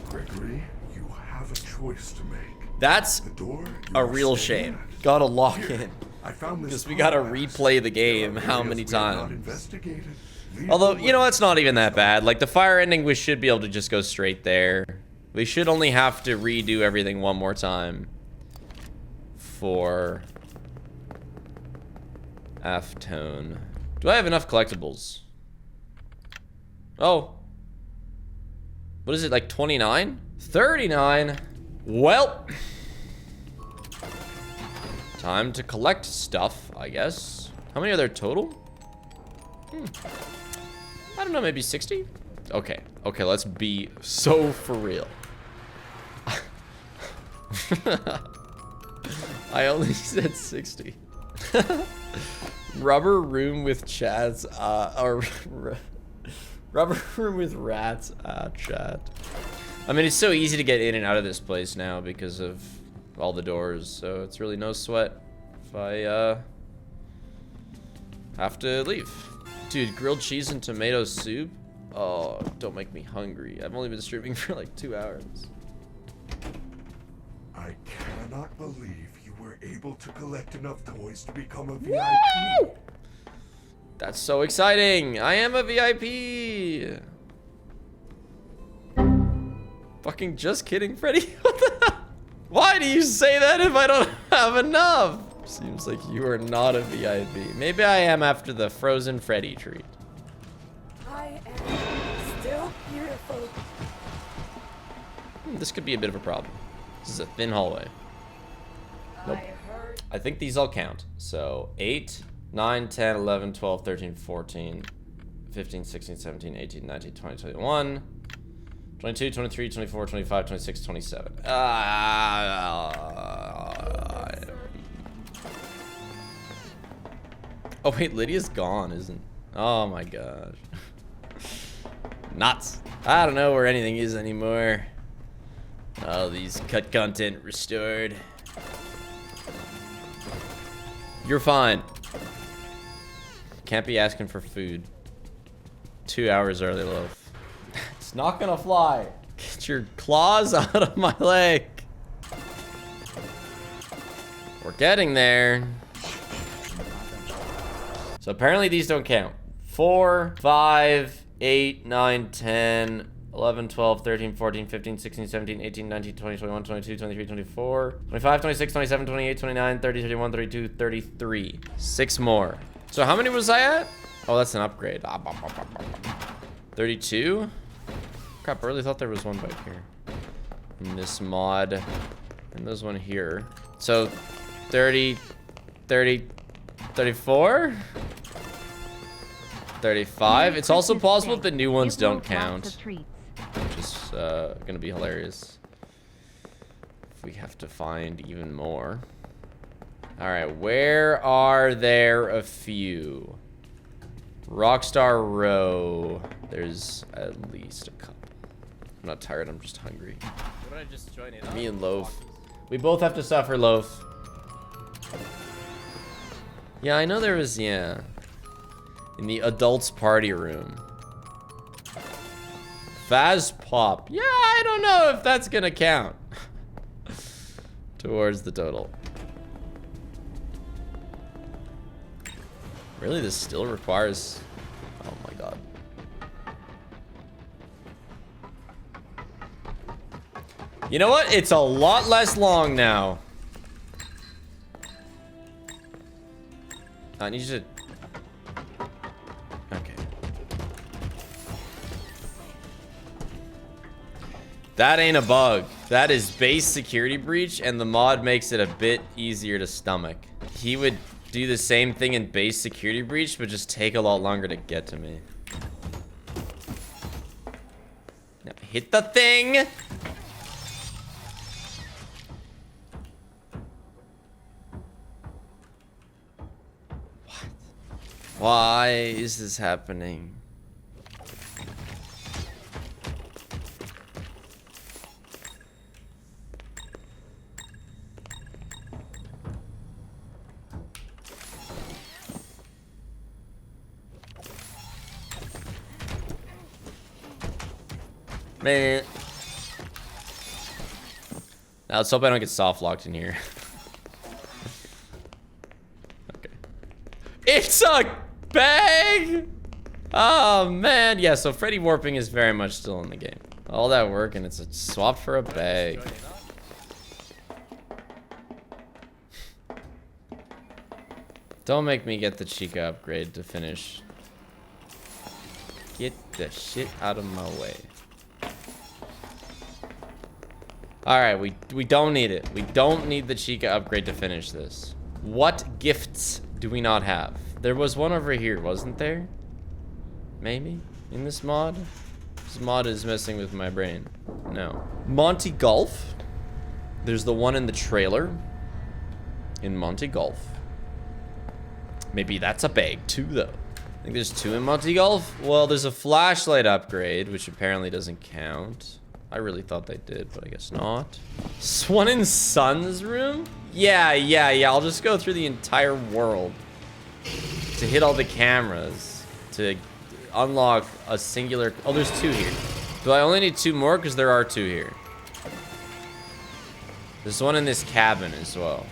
Speaker 4: Gregory, you have a choice to make.
Speaker 1: That's
Speaker 4: The door you
Speaker 1: a
Speaker 4: are
Speaker 1: real
Speaker 4: staying
Speaker 1: shame.
Speaker 4: at.
Speaker 1: Gotta lock
Speaker 4: Here,
Speaker 1: in.
Speaker 4: I found this
Speaker 1: Because we gotta
Speaker 4: podcast.
Speaker 1: replay the game
Speaker 4: There are
Speaker 1: how
Speaker 4: areas
Speaker 1: many
Speaker 4: we have not
Speaker 1: times.
Speaker 4: investigated. Lead
Speaker 1: Although,
Speaker 4: the
Speaker 1: you know,
Speaker 4: way.
Speaker 1: it's not even that bad. Like the fire ending, we should be able to just go straight there. We should only have to redo everything one more time for F-tone. Do I have enough collectibles? Oh. What is it, like 29? 39? Well. Time to collect stuff, I guess. How many are there total? I don't know, maybe 60? Okay, okay, let's be so for real. I only said 60. Rubber room with chats, or rubber room with rats, chat. I mean, it's so easy to get in and out of this place now because of all the doors, so it's really no sweat if I, have to leave. Dude, grilled cheese and tomato soup? Oh, don't make me hungry. I've only been streaming for like 2 hours.
Speaker 4: I cannot believe you were able to collect enough toys to become a VIP.
Speaker 1: That's so exciting. I am a VIP. Fucking just kidding, Freddy. What the hell? Why do you say that if I don't have enough? Seems like you are not a VIP. Maybe I am after the frozen Freddy treat.
Speaker 2: I am still beautiful.
Speaker 1: This could be a bit of a problem. This is a thin hallway. Nope. I think these all count. So 8, 9, 10, 11, 12, 13, 14, 15, 16, 17, 18, 19, 20, 21, 22, 23, 24, 25, 26, 27. Oh wait, Lydia's gone, isn't? Oh my gosh. Nuts. I don't know where anything is anymore. Oh, these cut content restored. You're fine. Can't be asking for food. 2 hours early, loaf. It's not gonna fly. Get your claws out of my leg. We're getting there. So apparently these don't count. 4, 5, 8, 9, 10, 11, 12, 13, 14, 15, 16, 17, 18, 19, 20, 21, 22, 23, 24, 25, 26, 27, 28, 29, 30, 31, 32, 33. 6 more. So how many was I at? Oh, that's an upgrade. 32? Crap, I really thought there was one back here. In this mod. And there's one here. So 30, 30, 34? 35. It's also possible that the new ones don't count. Which is gonna be hilarious. If we have to find even more. Alright, where are there a few? Rockstar Row. There's at least a couple. I'm not tired, I'm just hungry. What did I just join in? Me and Loaf. We both have to suffer, Loaf. Yeah, I know there was, yeah. In the adults party room. Faz Pop. Yeah, I don't know if that's gonna count. Towards the total. Really, this still requires... Oh my god. You know what? It's a lot less long now. I need you to... Okay. That ain't a bug. That is base security breach, and the mod makes it a bit easier to stomach. He would do the same thing in base security breach, but just take a lot longer to get to me. Now hit the thing! Why is this happening? Man. Now let's hope I don't get soft locked in here. Okay. It's a bag! Oh man, yeah, so Freddy warping is very much still in the game. All that work and it's a swap for a bag. Don't make me get the Chica upgrade to finish. Get the shit out of my way. Alright, we don't need it. We don't need the Chica upgrade to finish this. What gifts do we not have? There was one over here, wasn't there? Maybe in this mod. This mod is messing with my brain. No. Monty Golf. There's the one in the trailer. In Monty Golf. Maybe that's a bag too, though. I think there's 2 in Monty Golf. Well, there's a flashlight upgrade, which apparently doesn't count. I really thought they did, but I guess not. One in Sun's room? Yeah. I'll just go through the entire world to hit all the cameras to unlock a singular. Oh, there's 2 here. Do I only need 2 more? Because there are 2 here. There's one in this cabin as well.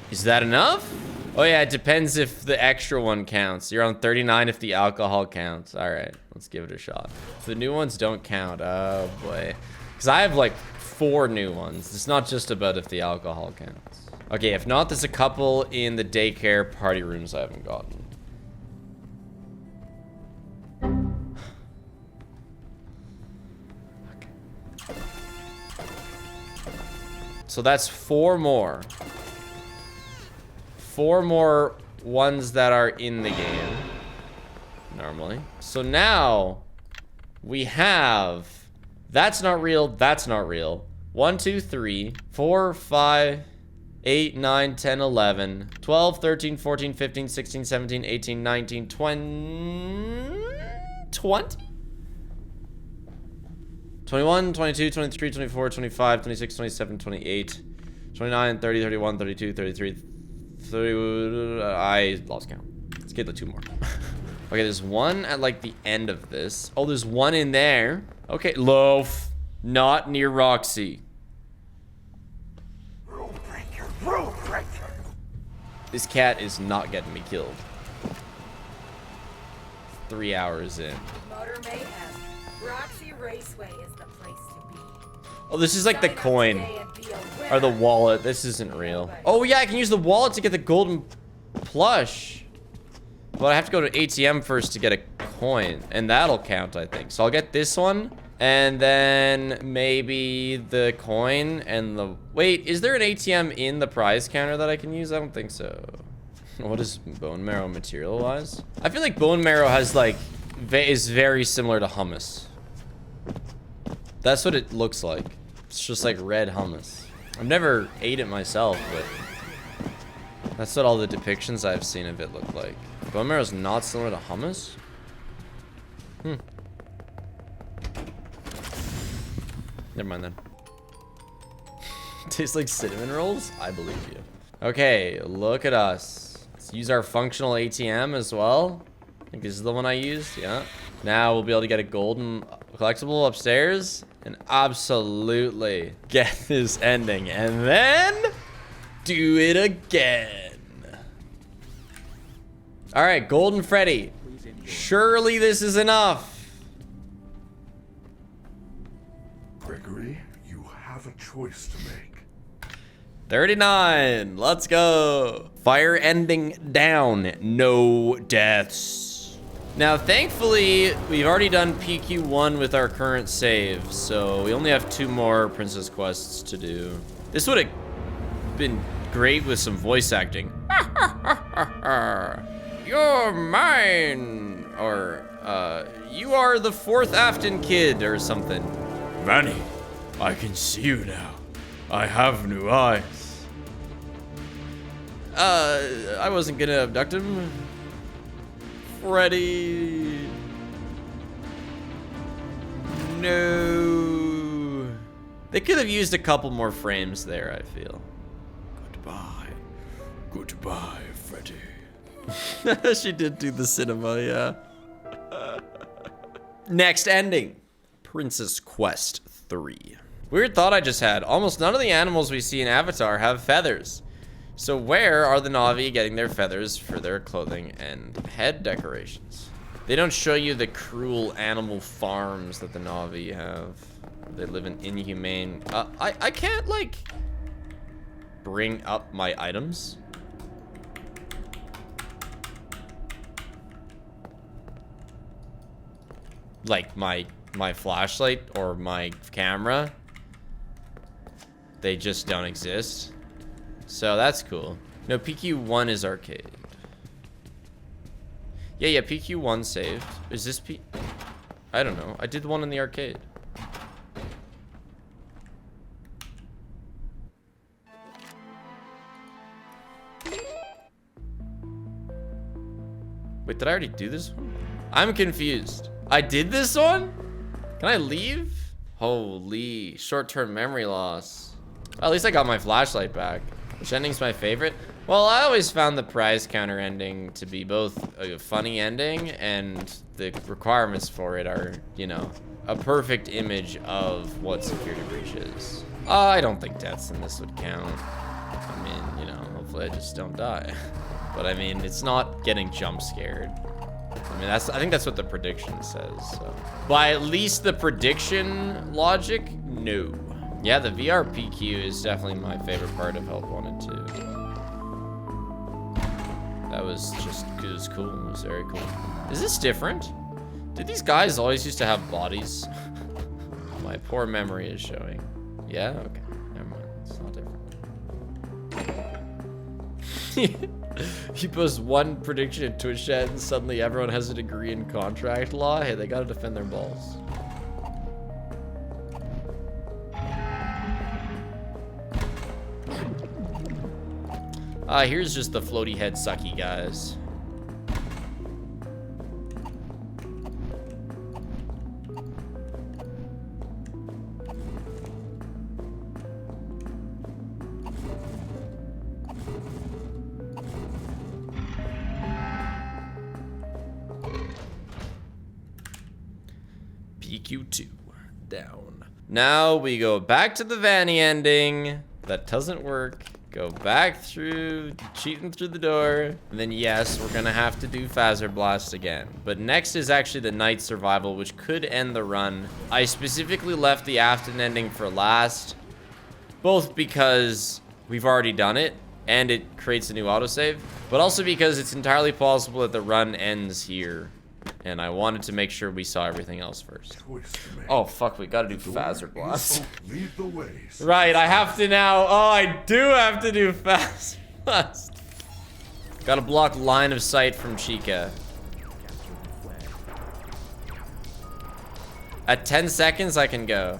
Speaker 1: Is that enough? Oh yeah, it depends if the extra one counts. You're on 39 if the alcohol counts. All right, let's give it a shot. The new ones don't count. Oh boy. Because I have like 4 new ones. It's not just about if the alcohol counts. Okay, if not, there's a couple in the daycare party rooms I haven't gotten. Okay. So that's 4 more. 4 more ones that are in the game. Normally. So now we have. That's not real. That's not real. 1, 2, 3, 4, 5, 8, 9, 10, 11, 12, 13, 14, 15, 16, 17, 18, 19, 20, 21, 22, 23, 24, 25, 26, 27, 28, 29, 30, 31, 32, 33, 30, I lost count. Let's get the 2 more. Okay, there's one at like the end of this. Oh, there's one in there. Okay, loaf. Not near Roxy.
Speaker 4: Rule breaker, rule breaker.
Speaker 1: This cat is not getting me killed. 3 hours in.
Speaker 5: Motor Mayhem. Roxy Raceway is the place to be.
Speaker 1: Oh, this is like the coin. Or the wallet. This isn't real. Oh yeah, I can use the wallet to get the golden plush. But I have to go to ATM first to get a coin. And that'll count, I think. So I'll get this one. And then maybe the coin and the... Wait, is there an ATM in the prize counter that I can use? I don't think so. What is bone marrow material-wise? I feel like bone marrow has like... is very similar to hummus. That's what it looks like. It's just like red hummus. I've never ate it myself, but that's what all the depictions I've seen of it look like. Bone marrow is not similar to hummus? Never mind then. Tastes like cinnamon rolls? I believe you. Okay, look at us. Let's use our functional ATM as well. I think this is the one I used, yeah. Now we'll be able to get a golden collectible upstairs and absolutely get this ending and then do it again. All right, golden Freddy. Surely this is enough.
Speaker 4: Gregory, you have a choice to make.
Speaker 1: 39. Let's go. Fire ending down. No deaths. Now, thankfully, we've already done PQ1 with our current save, so we only have 2 more princess quests to do. This would have been great with some voice acting. You're mine. Or, you are the 4th Afton kid or something.
Speaker 6: Vanny, I can see you now. I have new eyes.
Speaker 1: I wasn't gonna abduct him. Freddy. No. They could have used a couple more frames there, I feel.
Speaker 6: Goodbye. Goodbye, Freddy.
Speaker 1: She did do the cinema, yeah. Next ending. Princess Quest 3. Weird thought I just had. Almost none of the animals we see in Avatar have feathers. So where are the Na'vi getting their feathers for their clothing and head decorations? They don't show you the cruel animal farms that the Na'vi have. They live in inhumane... I can't, like, bring up my items. Like my my flashlight or my camera. They just don't exist. So that's cool. No, PQ1 is arcade. Yeah, PQ1 saved. Is this I don't know. I did the one in the arcade. Wait, did I already do this one? I'm confused. I did this one? Can I leave? Holy, short-term memory loss. Well, at least I got my flashlight back. Which ending's my favorite? Well, I always found the prize counter ending to be both a funny ending and the requirements for it are, you know, a perfect image of what security breach is. I don't think deaths in this would count. I mean, you know, hopefully I just don't die. But I mean, it's not getting jump scared. I mean, I think that's what the prediction says. So. By at least the prediction logic, no. Yeah, the VR PQ is definitely my favorite part of Help Wanted 2. That was just, it was cool. It was very cool. Is this different? Did these guys always used to have bodies? My poor memory is showing. Yeah, okay. Never mind. It's not different. You post one prediction in Twitch chat and suddenly everyone has a degree in contract law. Hey, they gotta defend their balls. Here's just the floaty head sucky guys. PQ2 down. Now we go back to the Vanny ending. That doesn't work. Go back through, cheating through the door. And then yes, we're gonna have to do Phaser Blast again. But next is actually the night survival, which could end the run. I specifically left the Afton ending for last, both because we've already done it and it creates a new autosave, but also because it's entirely possible that the run ends here. And I wanted to make sure we saw everything else first. Oh, fuck, we gotta do Phaser Blast.
Speaker 4: Lead the way.
Speaker 1: Right, I have to now. Oh, I do have to do Phaser Blast. Gotta block line of sight from Chica. At 10 seconds, I can go.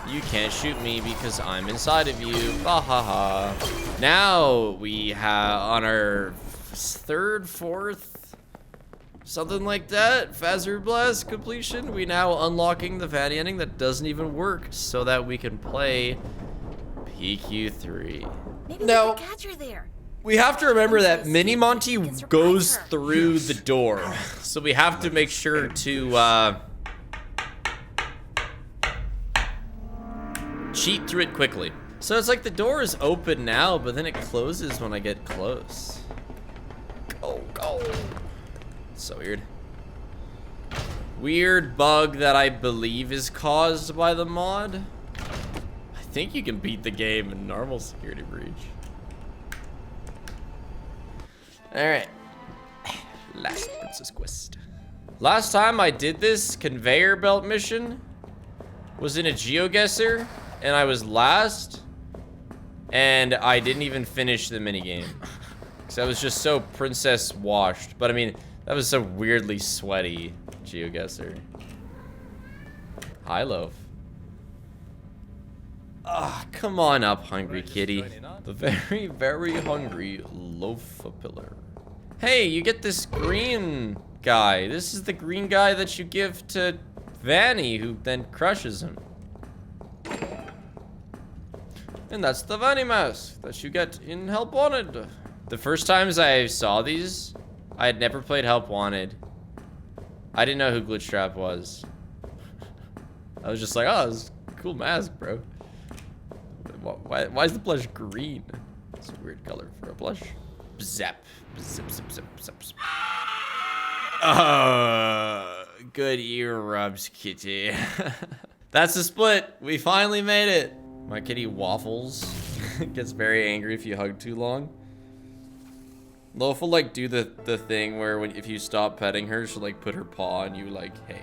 Speaker 1: You can't shoot me because I'm inside of you. Bah ha ha. Now we have on our third, fourth, something like that, Phaser Blast completion. We now unlocking the Vanny ending that doesn't even work so that we can play PQ3.
Speaker 2: Maybe
Speaker 1: No.
Speaker 2: there's a catcher there.
Speaker 1: We have to remember that Mini Monty goes through the door. So we have to make sure to cheat through it quickly. So it's like the door is open now, but then it closes when I get close. Go, go. So weird. Weird bug that I believe is caused by the mod. I think you can beat the game in normal security breach. Alright. Last Princess Quest. Last time I did this conveyor belt mission was in a GeoGuessr, and I was last, and I didn't even finish the minigame. Because I was just so princess washed. But I mean, that was so weirdly sweaty GeoGuessr. Hi, Loaf. Ah, come on up, hungry kitty. The very, very hungry Loaf-a-pillar. Hey, you get this green guy. This is the green guy that you give to Vanny, who then crushes him. And that's the Vanny mask that you get in Help Wanted. The first times I saw these, I had never played Help Wanted. I didn't know who Glitchtrap was. I was just like, oh, this is a cool mask, bro. Why is the blush green? It's a weird color for a blush. Zap. Zip, zip, zip, zip, zip. Good ear rubs, kitty. That's the split. We finally made it. My kitty Waffles gets very angry if you hug too long. Loaf will like do the thing where if you stop petting her, she'll like put her paw on you like, hey,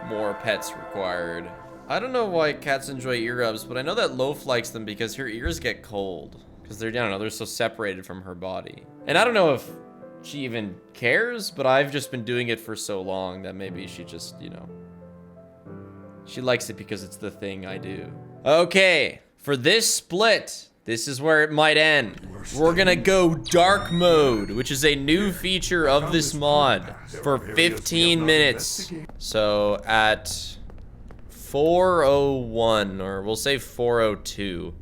Speaker 1: more pets required. I don't know why cats enjoy ear rubs, but I know that Loaf likes them because her ears get cold. Because they're, I don't know, they're so separated from her body. And I don't know if she even cares, but I've just been doing it for so long that maybe she just, you know, she likes it because it's the thing I do. Okay, for this split, this is where it might end. We're gonna go dark mode, which is a new feature of this mod for 15 minutes. So at 4:01, or we'll say 4:02,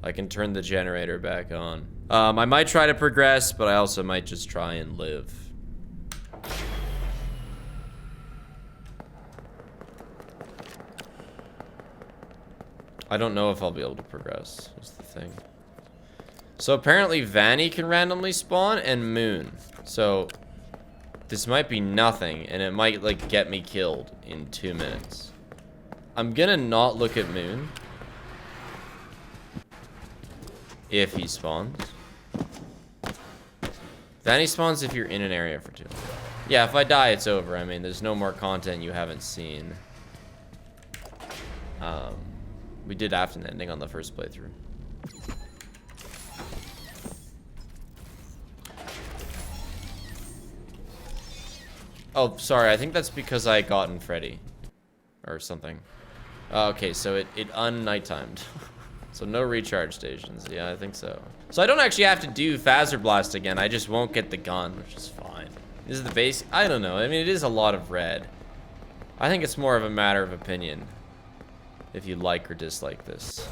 Speaker 1: I can turn the generator back on. I might try to progress, but I also might just try and live. I don't know if I'll be able to progress, is the thing. So apparently Vanny can randomly spawn and Moon. So this might be nothing and it might like get me killed in 2 minutes. I'm gonna not look at Moon if he spawns. Vanny spawns if you're in an area for 2 minutes. Yeah, if I die, it's over. I mean, there's no more content you haven't seen. We did after an ending on the first playthrough. Oh, sorry. I think that's because I gotten Freddy or something. Okay, so it un-night-timed. So no recharge stations. Yeah, I think so. So I don't actually have to do Phaser Blast again. I just won't get the gun, which is fine. This is the base. I don't know. I mean, it is a lot of red. I think it's more of a matter of opinion. If you like or dislike this.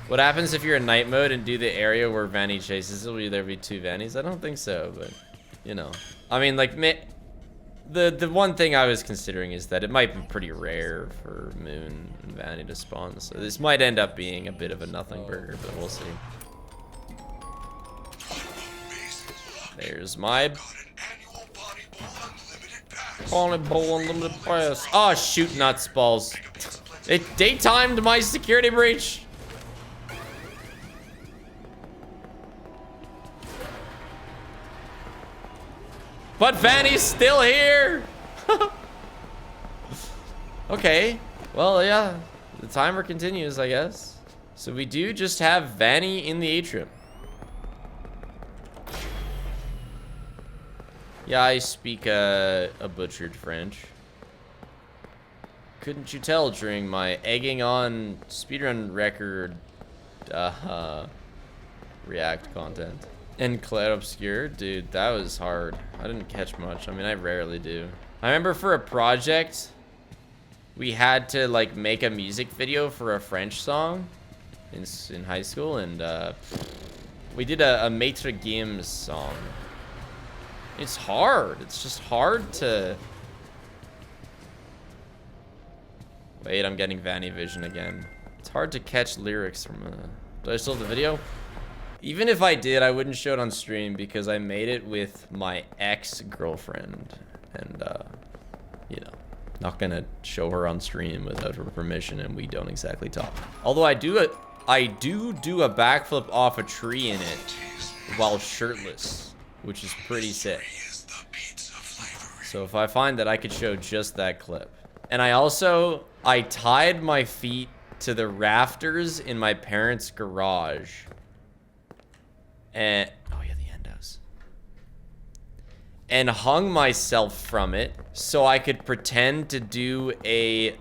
Speaker 1: What happens if you're in night mode and do the area where Vanny chases? Will there be 2 Vannys? I don't think so, but you know. I mean, like, the one thing I was considering is that it might be pretty rare for Moon and Vanny to spawn. So this might end up being a bit of a nothing burger, but we'll see. There's my Collectible Unlimited Pass. Oh shoot, nuts balls. It daytimed my security breach. But Vanny's still here. Okay. Well, yeah. The timer continues, I guess. So we do just have Vanny in the atrium. Yeah, I speak a butchered French. Couldn't you tell during my egging on speedrun record react content? And Claire Obscure, dude, that was hard. I didn't catch much. I mean, I rarely do. I remember for a project, we had to like make a music video for a French song in high school, and we did a Maitre Games song. It's hard. It's just hard to... Wait, I'm getting Vanny vision again. It's hard to catch lyrics from do I still have the video? Even if I did, I wouldn't show it on stream because I made it with my ex-girlfriend. And, you know, not gonna show her on stream without her permission, and we don't exactly talk. Although I do a backflip off a tree in it while shirtless, which is pretty sick. So if I find that, I could show just that clip. And I tied my feet to the rafters in my parents' garage. And, oh yeah, the endos. And hung myself from it so I could pretend to do a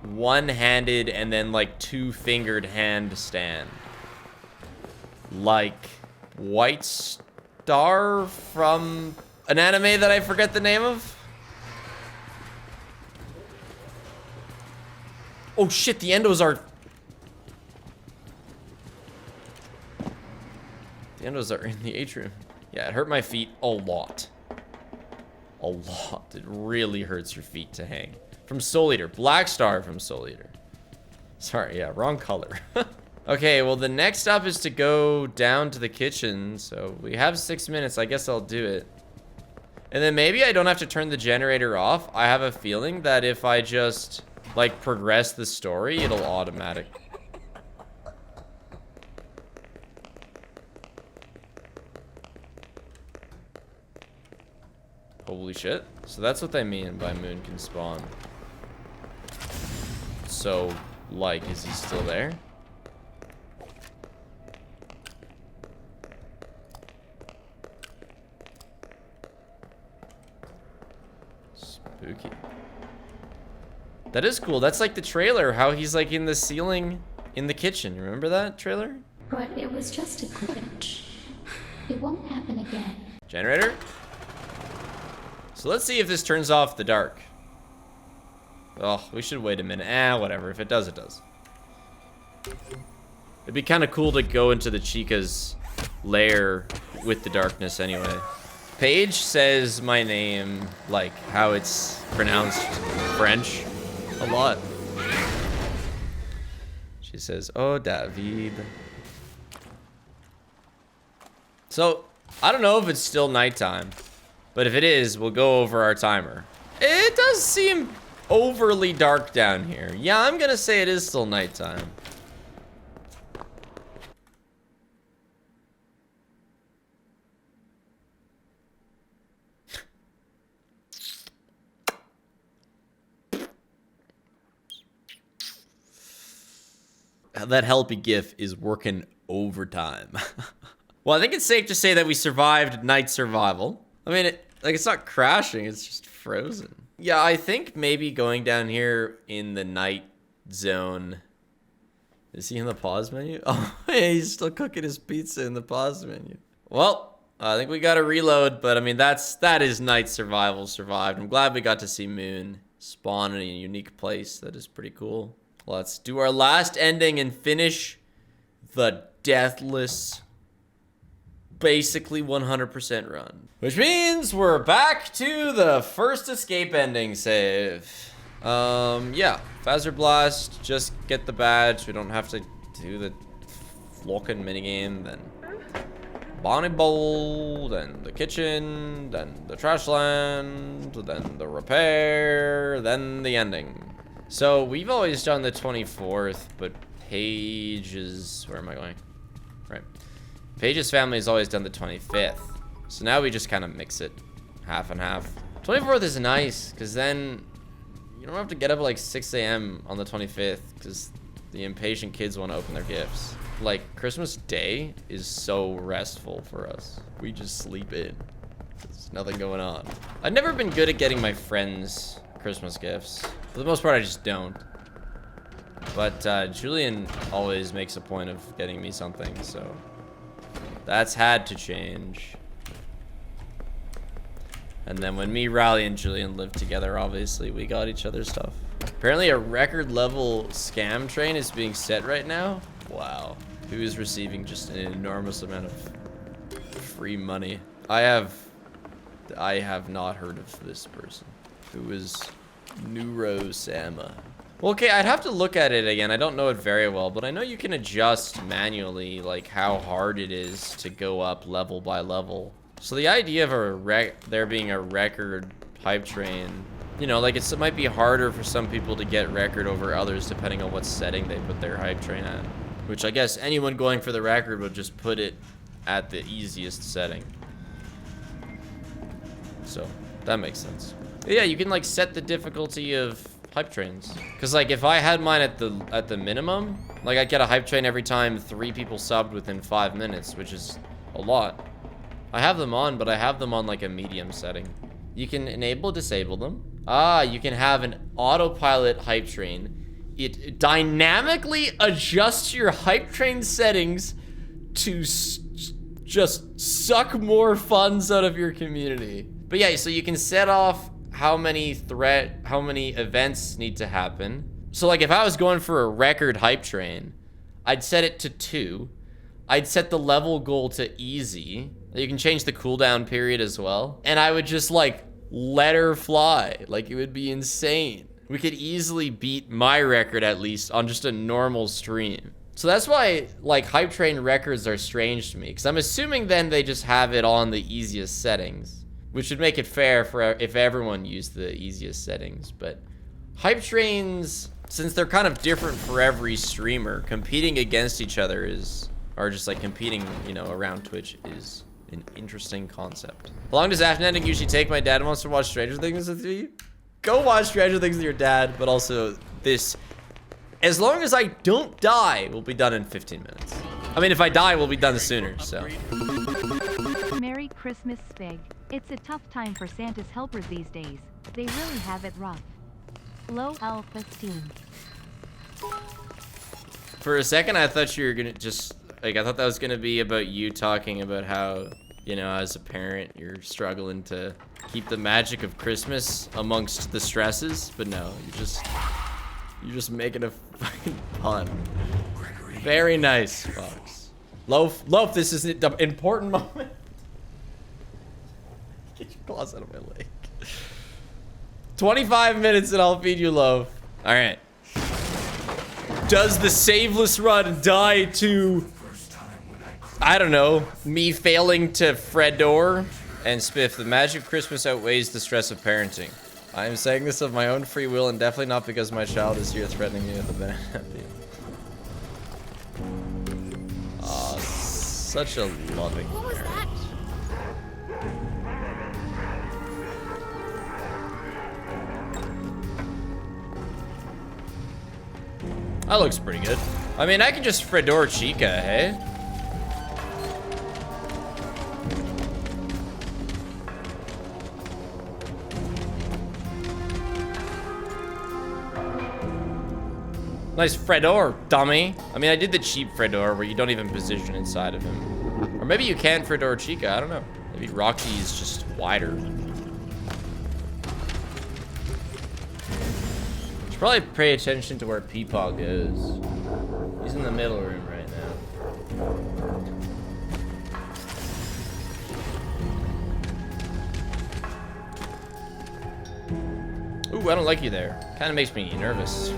Speaker 1: one-handed and then like two-fingered handstand. Like White Star from an anime that I forget the name of. Oh shit, the endos are... The endos are in the atrium. Yeah, it hurt my feet a lot. A lot. It really hurts your feet to hang. From Soul Eater. Black Star from Soul Eater. Sorry, yeah, wrong color. Okay, well, the next up is to go down to the kitchen. So we have 6 minutes. I guess I'll do it. And then maybe I don't have to turn the generator off. I have a feeling that if I just, like, progress the story, it'll automatic. Holy shit. So that's what they mean by moon can spawn. So, like, is he still there? Spooky. That is cool. That's like the trailer, how he's like in the ceiling in the kitchen. You remember that trailer?
Speaker 7: But it was just a glitch. It won't happen again.
Speaker 1: Generator? So let's see if this turns off the dark. Oh, we should wait a minute. Whatever. If it does, it does. It'd be kind of cool to go into the Chica's lair with the darkness anyway. Paige says my name like how it's pronounced French a lot. She says, "Oh, David." So, I don't know if it's still nighttime, but if it is, we'll go over our timer. It does seem overly dark down here. Yeah, I'm gonna say it is still nighttime. That helpy gif is working overtime. Well, I think it's safe to say that we survived night survival. I mean, it's not crashing, it's just frozen. Yeah, I think maybe going down here in the night zone. Is he in the pause menu? Oh, yeah, he's still cooking his pizza in the pause menu. Well, I think we gotta reload, but I mean, that is night survival survived. I'm glad we got to see Moon spawn in a unique place. That is pretty cool. Let's do our last ending and finish the deathless, basically 100% run. Which means we're back to the first escape ending save. Yeah, Phaser Blast, just get the badge. We don't have to do the Flocken minigame. Then Bonnie Bowl, then the kitchen, then the trash land, then the repair, then the ending. So we've always done the 24th, but Paige's, where am I going? Right. Paige's family has always done the 25th. So now we just kind of mix it half and half. 24th is nice, because then you don't have to get up at like 6 a.m. on the 25th, because the impatient kids want to open their gifts. Like, Christmas Day is so restful for us. We just sleep in. There's nothing going on. I've never been good at getting my friends Christmas gifts. For the most part, I just don't. But Julian always makes a point of getting me something, so that's had to change. And then when me, Riley, and Julian lived together, obviously, we got each other stuff. Apparently a record level scam train is being set right now. Wow. Who is receiving just an enormous amount of free money? I have not heard of this person. Who is Neuro Sama? Well, okay, I'd have to look at it again. I don't know it very well, but I know you can adjust manually, like, how hard it is to go up level by level. So the idea of there being a record hype train, you know, like, it might be harder for some people to get record over others depending on what setting they put their hype train at. Which I guess anyone going for the record would just put it at the easiest setting. So, that makes sense. But yeah, you can, like, set the difficulty of hype trains. Because, like, if I had mine at the minimum, like, I'd get a hype train every time 3 people subbed within 5 minutes, which is a lot. I have them on, but I have them on, like, a medium setting. You can enable, disable them. You can have an autopilot hype train. It dynamically adjusts your hype train settings to just suck more funds out of your community. But yeah, so you can set off how many events need to happen. So like if I was going for a record hype train, I'd set it to 2. I'd set the level goal to easy. You can change the cooldown period as well. And I would just like let her fly. Like it would be insane. We could easily beat my record at least on just a normal stream. So that's why like hype train records are strange to me. Because I'm assuming then they just have it on the easiest settings. Which would make it fair for if everyone used the easiest settings. But hype trains, since they're kind of different for every streamer, competing against each other or just like competing, you know, around Twitch is An interesting concept. How long does after ending usually take? My dad wants to watch Stranger Things with me. Go watch Stranger Things with your dad, but also this. As long as I don't die, we'll be done in 15 minutes. I mean, if I die, we'll be done sooner, so.
Speaker 3: Merry Christmas, Spig. It's a tough time for Santa's helpers these days. They really have it rough. Low self-esteem.
Speaker 1: For a second, I thought you were gonna just, like, I thought that was gonna be about you talking about how, you know, as a parent, you're struggling to keep the magic of Christmas amongst the stresses, but no, you're just making a fucking pun. Very nice, Fox. Loaf, this is the important moment. Get your claws out of my leg. 25 minutes and I'll feed you, Loaf. All right. Does the Saveless run die to, I don't know, me failing to Fredor? And Spiff, the magic of Christmas outweighs the stress of parenting. I am saying this of my own free will and definitely not because my child is here threatening me with a banana. Aw, such a loving
Speaker 2: What was that?
Speaker 1: That looks pretty good. I mean, I can just Fredor Chica, hey? Nice Fredor, dummy. I mean, I did the cheap Fredor where you don't even position inside of him. Or maybe you can Fredor Chica, I don't know. Maybe Roxy is just wider. Should probably pay attention to where Peepaw goes. He's in the middle room right now. Ooh, I don't like you there. Kind of makes me nervous.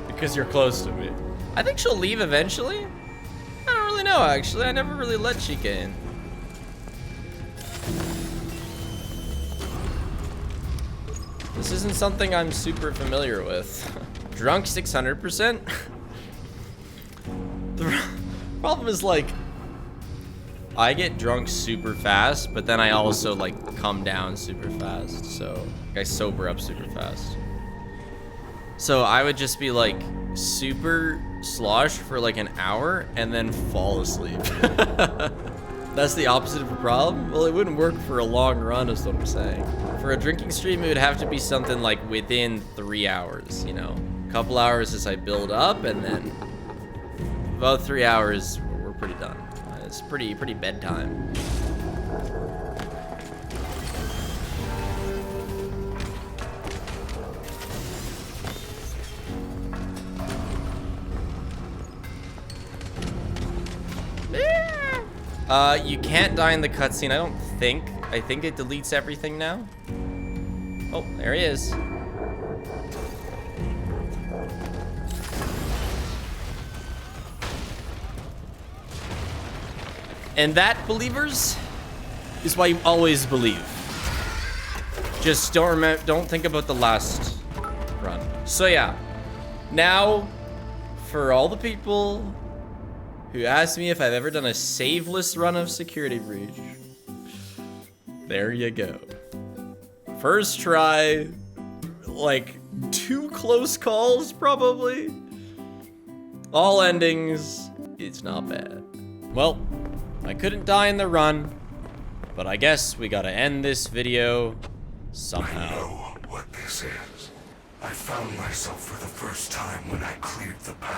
Speaker 1: Because you're close to me. I think she'll leave eventually. I don't really know, actually. I never really let Chica in. This isn't something I'm super familiar with. Drunk 600%? The problem is, like, I get drunk super fast, but then I also, like, come down super fast. So, I sober up super fast. So I would just be like super sloshed for like an hour and then fall asleep. That's the opposite of a problem? Well, it wouldn't work for a long run is what I'm saying. For a drinking stream, it would have to be something like within 3 hours, you know? A couple hours as I build up and then about 3 hours, we're pretty done. It's pretty bedtime. You can't die in the cutscene, I don't think. I think it deletes everything now. Oh, there he is. And that, believers, is why you always believe. Just don't think about the last run. So yeah, now for all the people who asked me if I've ever done a saveless run of Security Breach, there you go. First try, like 2 close calls probably. All endings, it's not bad. Well, I couldn't die in the run, but I guess we gotta end this video somehow.
Speaker 4: I know what this is. I found myself for the first time when I cleared the path.